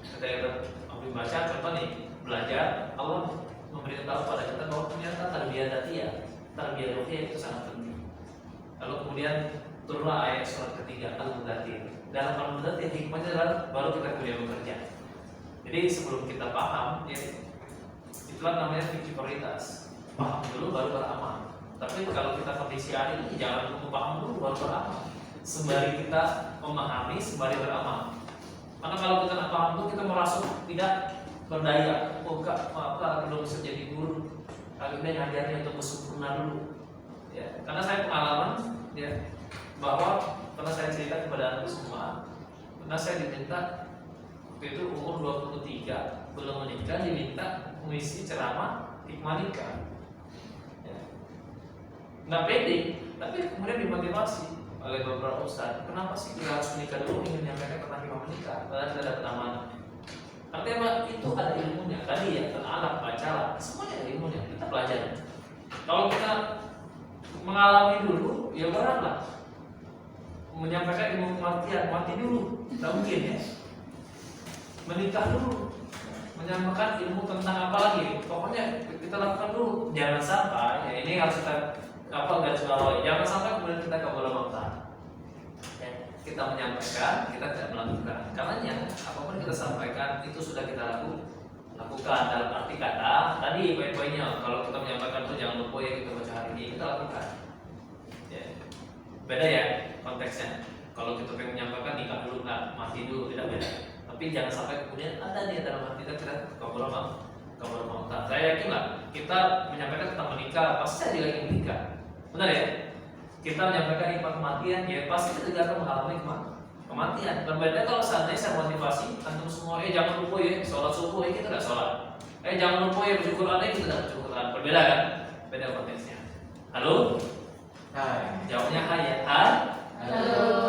Speaker 1: Ketika kita membaca, contoh nih belajar, Allah memberitahu pada kita bahwa ternyata tarbiyah dzatiyah, tarbiyah ruhiyah itu sangat penting. Lalu kemudian turunlah ayat surat ketiga Al-Mudaththir. Dalam Al-Mudaththir hikmahnya adalah baru kita kemudian bekerja. Jadi sebelum kita paham, ya, itulah namanya fikih prioritas. Paham dulu baru beramal. Tapi kalau kita kondisi hari ini jangan tunggu paham dulu baru beramal. Sembari kita memahami, sembari beramal. Karena kalau kita tidak paham itu kita merasa tidak berdaya. Oh enggak, apa belum bisa jadi guru. Kali ini ngajarnya untuk bersempurna dulu. Ya, karena saya pengalaman, ya, bahwa pernah saya cerita kepada anda semua, pernah saya diminta waktu itu umur 23 belum menikah, diminta mengisi ceramah hikmah nikah. Ya. Nggak pede, tapi kemudian dimotivasi oleh beberapa ustaz, kenapa sih kita harus menikah dulu, ingin menyampaikan tentang hikmah menikah, padahal kita dapat amanah. Artinya itu ada ilmunya, tadi ya, anak bacalah, semuanya ada ilmunya, kita pelajari. Kalau kita mengalami dulu, ya beratlah menyampaikan ilmu kematian, mati dulu, tidak mungkin ya. Menikah dulu, menyampaikan ilmu tentang apa lagi, pokoknya kita lakukan dulu, jangan sampai, ya ini harus kita garis bawahi, jangan sampai kemudian kita kabul mautan. Ya, kita menyampaikan, kita tidak melakukan. Karenanya apapun kita sampaikan itu sudah kita lakukan dalam arti kata. Tadi poin-poinnya, kalau kita menyampaikan itu jangan lupa ya kita baca hari ini, kita lakukan. Ya. Beda ya konteksnya. Kalau kita pengen menyampaikan nikah dulu, nggak mati dulu, tidak beda. Tapi jangan sampai kemudian ada di dalam hati kita kabul mautan. Saya yakin lah kita menyampaikan tentang menikah, pasti ada lagi menikah. Benar ya? Kita menyampaikan hikmah kematian, ya pasti kita juga akan mengalami kematian. Berbeda kalau seandainya saya motivasi antum semua, jangan lupa ya sholat subuh, kita tidak sholat. Jangan lupa ya bersyukur Quran, kita tidak bersyukur Quran. Berbeda kan? Beda konteksnya. Halo?
Speaker 3: Hai.
Speaker 1: Jawabnya hai ya. Hai.
Speaker 2: Halo.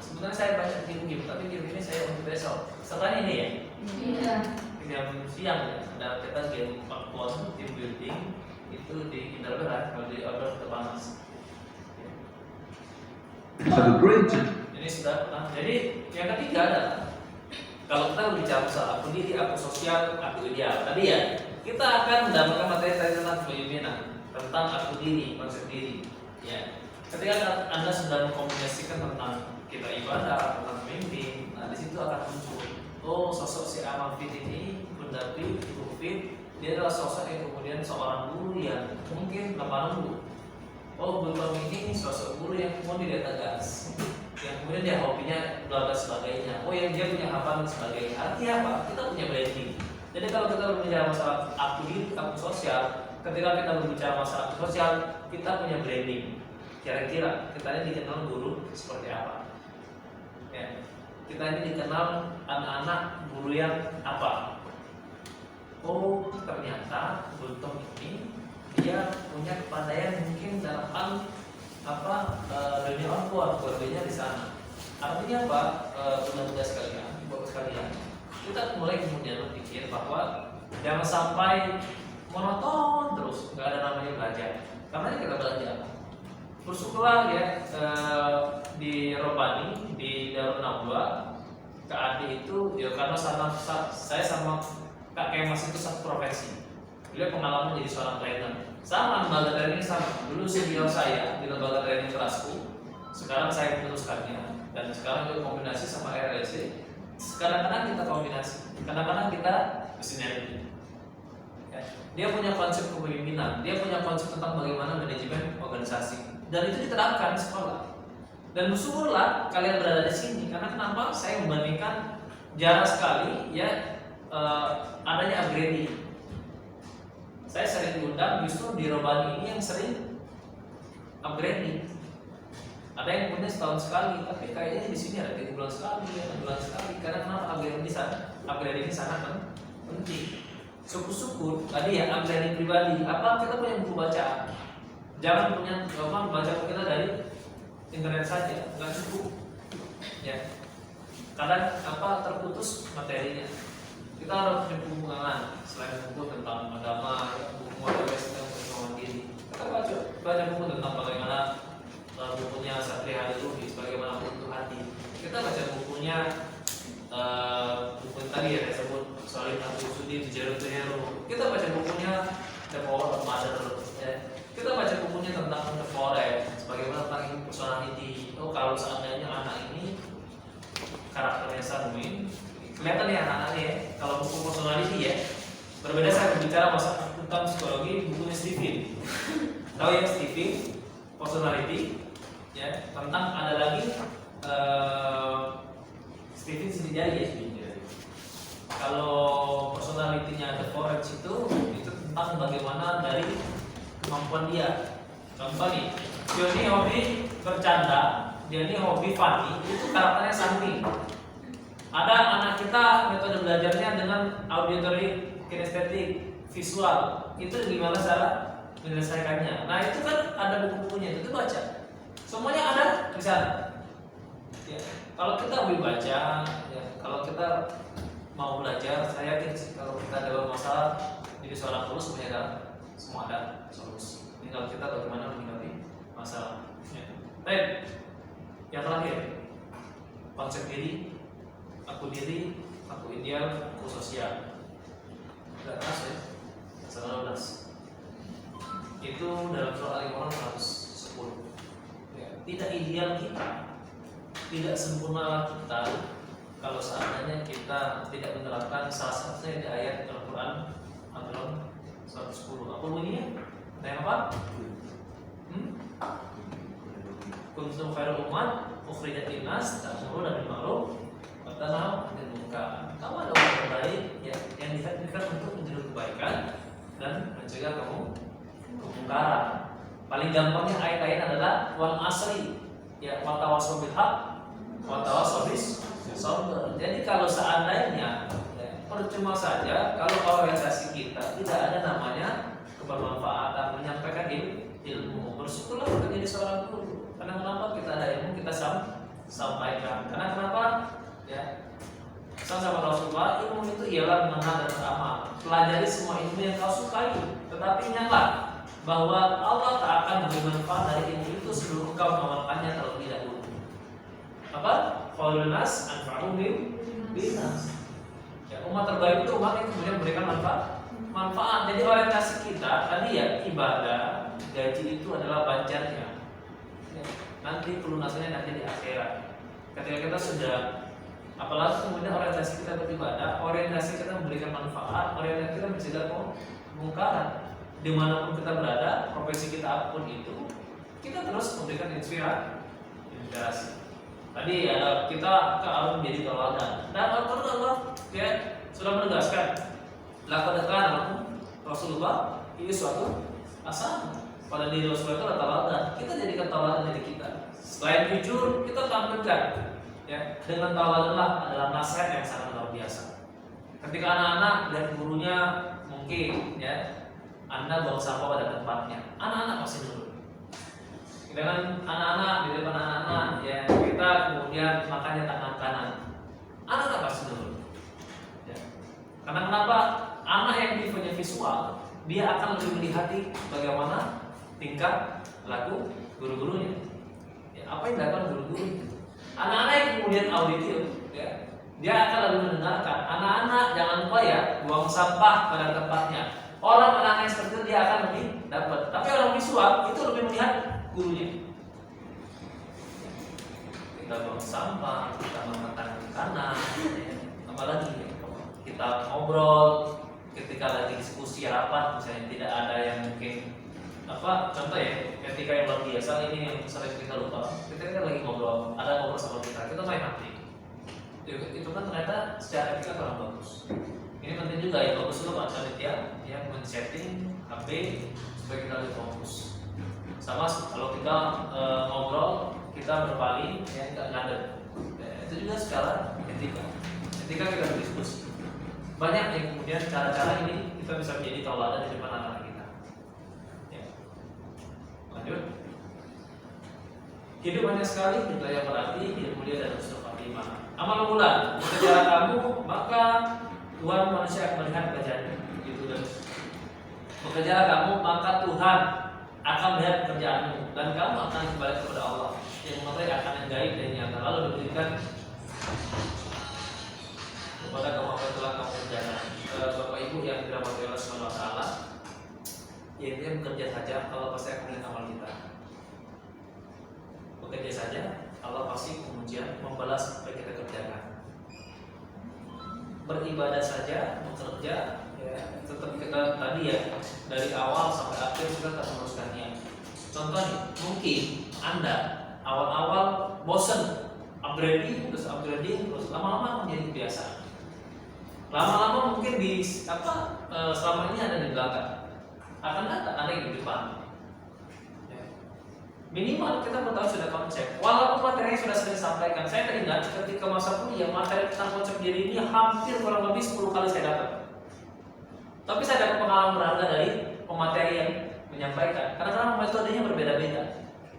Speaker 1: Sebenarnya saya baca game, tapi game ini saya untuk besok. Setelah ini ya.
Speaker 2: Iya.
Speaker 1: Jam siang ya. Ada kita game 4 team building. Itu di Indonesia, kalau di outdoor itu panas.
Speaker 6: Have a great day.
Speaker 1: Ini sudah pernah. Jadi yang ketiga adalah kalau kita berbicara soal aku diri, aku sosial, aku ideal. Tadi ya kita akan mendapatkan materi tentang kepemimpinan, tentang aku diri, konsep diri. Ya. Ketika Anda sudah mengkomunikasikan tentang kita ibadah, tentang pemimpin, nah di situ akan muncul. Oh sosok si Amal Fit ini, Bunda Fit, Ibu Fit, dia adalah sosok yang kemudian seorang guru yang mungkin 8 guru. Oh belum ini sosok guru yang kemudian dia tegas, yang kemudian dia hobinya bla bla sebagainya. Oh yang dia punya hafalan sebagainya. Artinya apa? Kita punya branding. Jadi kalau kita berbicara masalah aku diri, aku sosial, ketika kita berbicara masalah aku sosial, kita punya branding. Kira-kira kita ini dikenal guru seperti apa? Ya. Kita ini dikenal anak-anak guru yang apa? Oh ternyata Buntung ini dia punya kepandaian mungkin dalam hal dunia orang keluarganya di sana. Artinya apa? Bunda-bunda sekalian, bapak sekalian, kita mulai kemudian berpikir bahwa jangan sampai monoton terus, nggak ada namanya belajar. Karena kita belajar. Bersyukurlah ya di Robani, di Darun Nadwa, Kak Adi itu ya karena saya sama Kak Kemas itu satu profesi. Beliau pengalaman jadi seorang trainer. Sama lembaga training sama. Dulu senior saya di lembaga training kelasku. Sekarang saya meneruskannya dan sekarang juga kombinasi sama RLC. Kadang-kadang kita kombinasi, kadang-kadang kita bersinergi. Ya. Dia punya konsep kepemimpinan, dia punya konsep tentang bagaimana manajemen organisasi. Dan itu diterapkan di sekolah. Dan bersyukurlah kalian berada di sini karena kenapa? Saya membandingkan jarang sekali ya adanya upgrading. Saya sering diundang justru di Robani ini yang sering upgrading. Ada yang punya setahun sekali, tapi kayaknya di sini ada 3 bulan sekali, 6 bulan sekali. Karena kenapa upgrading ini sangat penting. Syukur-syukur tadi ya upgrading pribadi. Apa kita punya buku bacaan? Jangan punya baca buku kita dari internet saja, nggak cukup. Ya, kadang terputus materinya. Kita harus punya hubungan selain buku tentang agama, buku tentang perkembangan diri. Kita baca buku tentang bagaimana bukunya Satria Hadi Lubis, bagaimana untuk hati. Kita baca bukunya buku tadi ya saya sebut Salim Abu Sudi, Zero to Hero. Kita baca bukunya The Power of Mother. Ya. Kita baca bukunya tentang The Forest, bagaimana tentang personality. Oh, kalau seandainya anak ini karakternya sanguin, kelihatan ya anak-anaknya ya. Kalau buku personality ya, berbeda saya berbicara tentang psikologi bukunya Stephen. Tahu ya Stephen, personality, ya tentang ada lagi Stephen Sindjari ya. Kalau personality-nya The Forest itu tentang bagaimana dari kemampuan dia. Contoh nih, dia ini hobi bercanda, dia ini hobi funny, itu karakternya samping. Ada anak kita metode belajarnya dengan auditory kinestetik visual, itu gimana cara menyelesaikannya. Nah itu kan ada buku-bukunya, itu baca. Semuanya ada di sana. Ya, kalau kita hobi baca, ya, kalau kita mau belajar, saya yakin sih kalau kita ada masalah di seorang guru semua ada solusi. Tinggal kita bagaimana menyikapi masalah. Ya. Baik. Yang terakhir, konsep diri, aku ideal, aku sosial. Tidak keras ya, 12. Itu dalam surah Al-Imran 110. Ya. Tidak ideal kita, tidak sempurna kita kalau seandainya kita tidak menerapkan salah satunya di ayat Al-Quran Al-Imran 110. Apa bunyinya? Tanya apa? Kuntum khairal ummah ukhrijat linnas ta'muruna bil ma'ruf wa tanhauna 'anil munkar. Kamu adalah orang terbaik ya, yang dihadirkan untuk menjadi kebaikan dan mencegah kamu kemungkaran. Paling gampangnya ayat-ayat adalah wal asri ya, wa tawassaw bil haqq wa tawassaw bis sabr. Jadi kalau seandainya percuma saja kalau orientasi kita tidak ada namanya kebermanfaatan, menyampaikan ilmu. Bersyukurlah kita jadi seorang guru. Karena kenapa kita ada ilmu kita sampaikan. Karena kenapa? Ya, sama Rasulullah, ilmu itu ialah mengenal dan beramal. Pelajari semua ilmu yang kau sukai, tetapi ingatlah bahwa Allah tak akan memberi manfaat dari ilmu itu sebelum kau mengamalkannya terlebih dahulu. Apa? Qaulun nas anfa'u binas. Ya, umat terbaik itu umat yang kemudian memberikan manfaat. Jadi orientasi kita tadi ya ibadah, gaji itu adalah banjarnya. Ya, nanti pelunasannya nanti di akhirat. Ketika kita sudah, apalagi kemudian orientasi kita beribadah, orientasi kita memberikan manfaat, orientasi kita mencegah kemungkaran. Dimanapun kita berada, profesi kita apapun itu, kita terus memberikan inspirasi. Tadi ada kita harus menjadi tauladan. Dan Allah ya sudah menegaskan, laqad kana Rasulullah ini suatu asal pada diri Rasulullah itu tauladan. Kita jadikan tauladan diri kita. Selain jujur, kita tampilkan ya dengan tauladanlah adalah nasihat yang sangat luar biasa. Ketika anak-anak dan gurunya mungkin ya Anda bawa sampah pada tempatnya, anak-anak pasti nurut. Dengan anak-anak di depan anak-anak ya kita kemudian makannya tangan kanan, anak-anak pasti nurut. Ya. Karena kenapa? Anak yang punya visual dia akan lebih melihati bagaimana tingkah laku guru-gurunya. Ya, apa yang dilakukan guru-guru? Anak-anak yang kemudian auditif, ya, dia akan lebih mendengarkan. Anak-anak jangan lupa ya, buang sampah pada tempatnya. Orang anak yang seperti itu dia akan lebih dapat. Tapi orang visual itu lebih melihat gurunya. Kita buang sampah, kita mengangkat kanan, ya. Apalagi ya, kita ngobrol ketika lagi diskusi rapat, misalnya tidak ada yang mungkin contoh ya, ketika yang luar biasa ini yang sering kita lupa, ketika lagi ngobrol, ada ngobrol sama kita main HP. Itu kan ternyata secara etika kurang bagus. Ini penting juga ya, bagus dulu Pak Panitia yang men-setting HP supaya kita lebih fokus. Sama kalau kita ngobrol, kita berpaling, ya nggak ngadep. Itu juga skala etika. Ketika kita berdiskusi, banyak yang kemudian cara-cara ini kita bisa menjadi tauladan di depan anak-anak kita. Ya. Lanjut. Hidup hanya sekali, kita yang berarti hidup mulia dan husnul khatimah. Amal bulan, bekerja kamu maka Tuhan manusia akan melihat pekerjaanmu. Itu dan bekerja kamu maka Tuhan akan melihat pekerjaanmu dan kamu akan kembali kepada Allah yang mengetahui akan yang gaib dan nyata, lalu diberikan kepada kamu apa telah kamu kerjakan. Bapak Ibu yang dirahmati Allah Subhanahu wa taala, intinya bekerja saja, Allah pasti akan melihat amal kita. Bekerja saja, Allah pasti kemudian membalas apa yang kita kerjakan. Beribadah saja, bekerja, ya, tetap kita tadi ya, dari awal sampai akhir kita tetap meneruskannya. Contohnya, mungkin Anda awal-awal bosan, upgrading, terus lama-lama menjadi kebiasaan. Lama-lama mungkin selama ini ada di belakang, akan ada yang di depan. Ya. Minimal kita tahu sudah konsep. Walaupun materi sudah sering disampaikan, saya teringat ketika masa kuliah materi tentang konsep diri ini hampir kurang lebih 10 kali saya dapat. Tapi saya dapat pengalaman berharga dari pemateri yang menyampaikan. Karena metodenya berbeda-beda.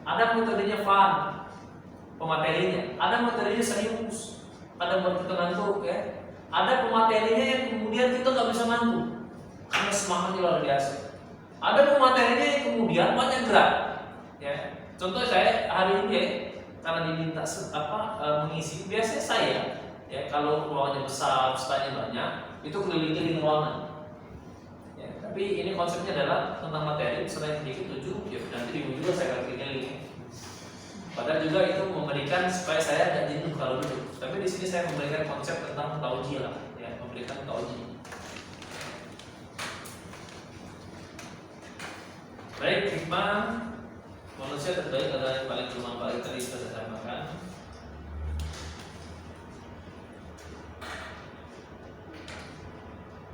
Speaker 1: Ada metodenya fun, pematerinya. Ada metodenya serius. Ada buat kita ngantuk ya. Ada pematerinya yang kemudian kita nggak bisa ngantuk karena semangatnya luar biasa. Ada pematerinya yang kemudian banyak gerak. Ya. Contoh saya hari ini ya, karena diminta mengisi, biasanya saya ya kalau ruangannya besar, pesertanya banyak, itu keliling ruangan. Ya, tapi ini konsepnya adalah tentang materi, peserta yang sedikit 7, ya nanti di juga saya akan keliling. Padahal juga itu memberikan supaya saya tidak jenuh kalau duduk. Tapi di sini saya memberikan konsep tentang tauji lah, ya, memberikan tauji. Baik, hikmah manusia terbaik adalah yang paling bermanfaat, tadi sudah saya sampaikan.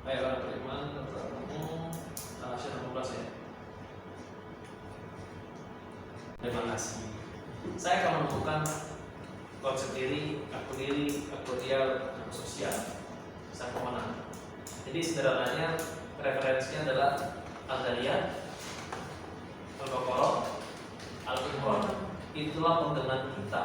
Speaker 1: Baik, orang beriman Syarah 16 ya. Terima kasih. Saya akan menemukan konsep diri, aku real, aku sosial, saya pemenang. Jadi sederhananya referensinya adalah Al-Dariyat, Al-Baqarah, Al-Imran. Itulah pegangan kita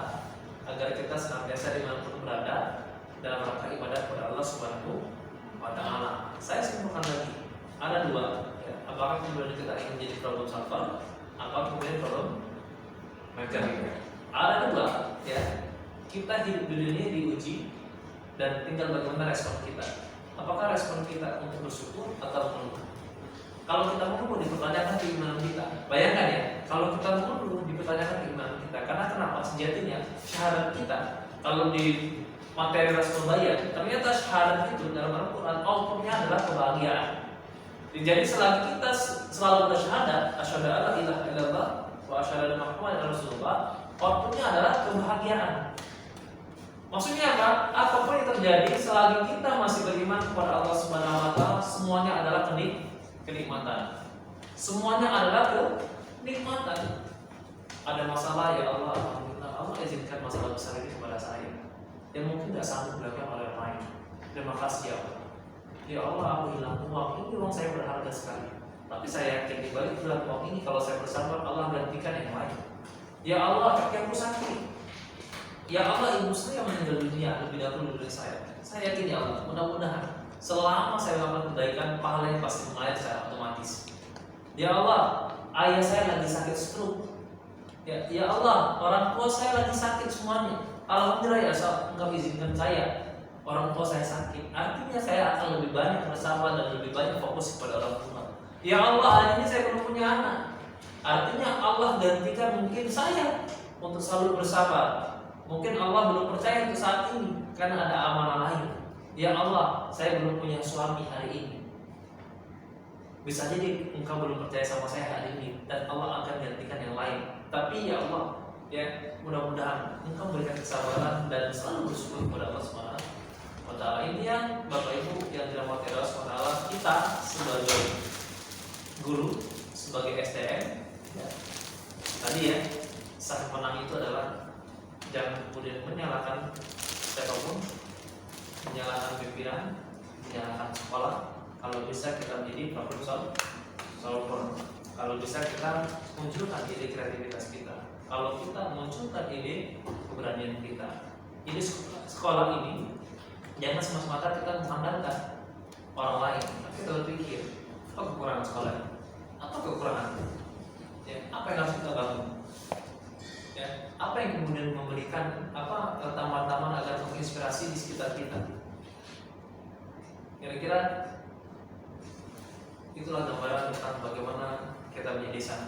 Speaker 1: agar kita senantiasa dimanapun berada dalam rangka ibadah kepada Allah Subhanahu wa Ta'ala. Saya simpulkan lagi, ada dua. Ya. Apakah kemudian kita ingin menjadi problem solver, atau kemudian problem maker? Ada dua, ya. Kita hidup di dunia diuji dan tinggal bagaimana respon kita. Apakah respon kita untuk bersyukur atau mengeluh? Kalau kita mengeluh dipertanyakan keimanan kita. Bayangkan ya, kalau kita mengeluh dipertanyakan keimanan kita. Karena kenapa? Sejatinya syahadat kita kalau di materi respon bayar, ternyata syahadat itu dalam Al-Quran outputnya adalah kebahagiaan. Jadi selagi kita selalu bersyahadat, asyhadu alla ilaha illallah wa asyhadu anna Muhammadar Rasulullah, outputnya adalah kebahagiaan. Maksudnya apa? Apapun yang terjadi selagi kita masih beriman kepada Allah Subhanahu wa Ta'ala, semuanya adalah kenikmatan. Semuanya adalah kenikmatan. Ada masalah, ya Allah, alhamdulillah Allah izinkan masalah besar ini kepada saya yang mungkin tidak sanggup dilakukan oleh orang lain. Terima kasih ya Allah. Ya Allah, aku hilang uang ini, uang saya berharga sekali. Tapi saya yakin di balik hilang uang ini, kalau saya bersabar, Allah gantikan yang lain. Ya Allah, kaki aku sakit. Ya Allah, ibu saya meninggal dunia lebih dahulu dari saya. Saya yakin ya Allah, mudah-mudahan selama saya melakukan kebaikan, pahalanya pasti mengalir secara otomatis. dramatis. Ya Allah, ayah saya lagi sakit stroke. Ya Allah, orang tua saya lagi sakit semuanya. Alhamdulillah ya, engkau izinkan saya, orang tua saya sakit. Artinya saya akan lebih banyak bersabar dan lebih banyak fokus kepada orang tua. Ya Allah, hari ini saya belum punya anak. Artinya Allah gantikan mungkin saya untuk selalu bersabar. Mungkin Allah belum percaya untuk saat ini karena ada amanah lain. Ya Allah, saya belum punya suami hari ini. Bisa jadi engkau belum percaya sama saya hari ini dan Allah akan gantikan yang lain. Tapi ya Allah, ya mudah-mudahan engkau berikan kesabaran dan selalu bersyukur kepada Allah Subhanahu wa Ta'ala. Ini yang Bapak Ibu yang dirahmati Allah Subhanahu wa Ta'ala, kita sebagai guru, sebagai SDM, ya, tadi ya, sang menang itu adalah jangan kemudian menyalahkan siapapun, menyalahkan pimpinan, menyalahkan sekolah. Kalau bisa kita menjadi problem solver. Kalau bisa kita munculkan ide kreativitas kita. Kalau kita munculkan ide keberanian kita. Ide sekolah ini jangan semata-mata kita mengandalkan orang lain, tapi kita berpikir apa kekurangan sekolah, apa kekurangan, ya, apa yang harus kita bangun. Ya, apa yang kemudian memberikan taman-taman agar menginspirasi di sekitar kita. Kira-kira itulah gambaran tentang bagaimana kita menjadi sang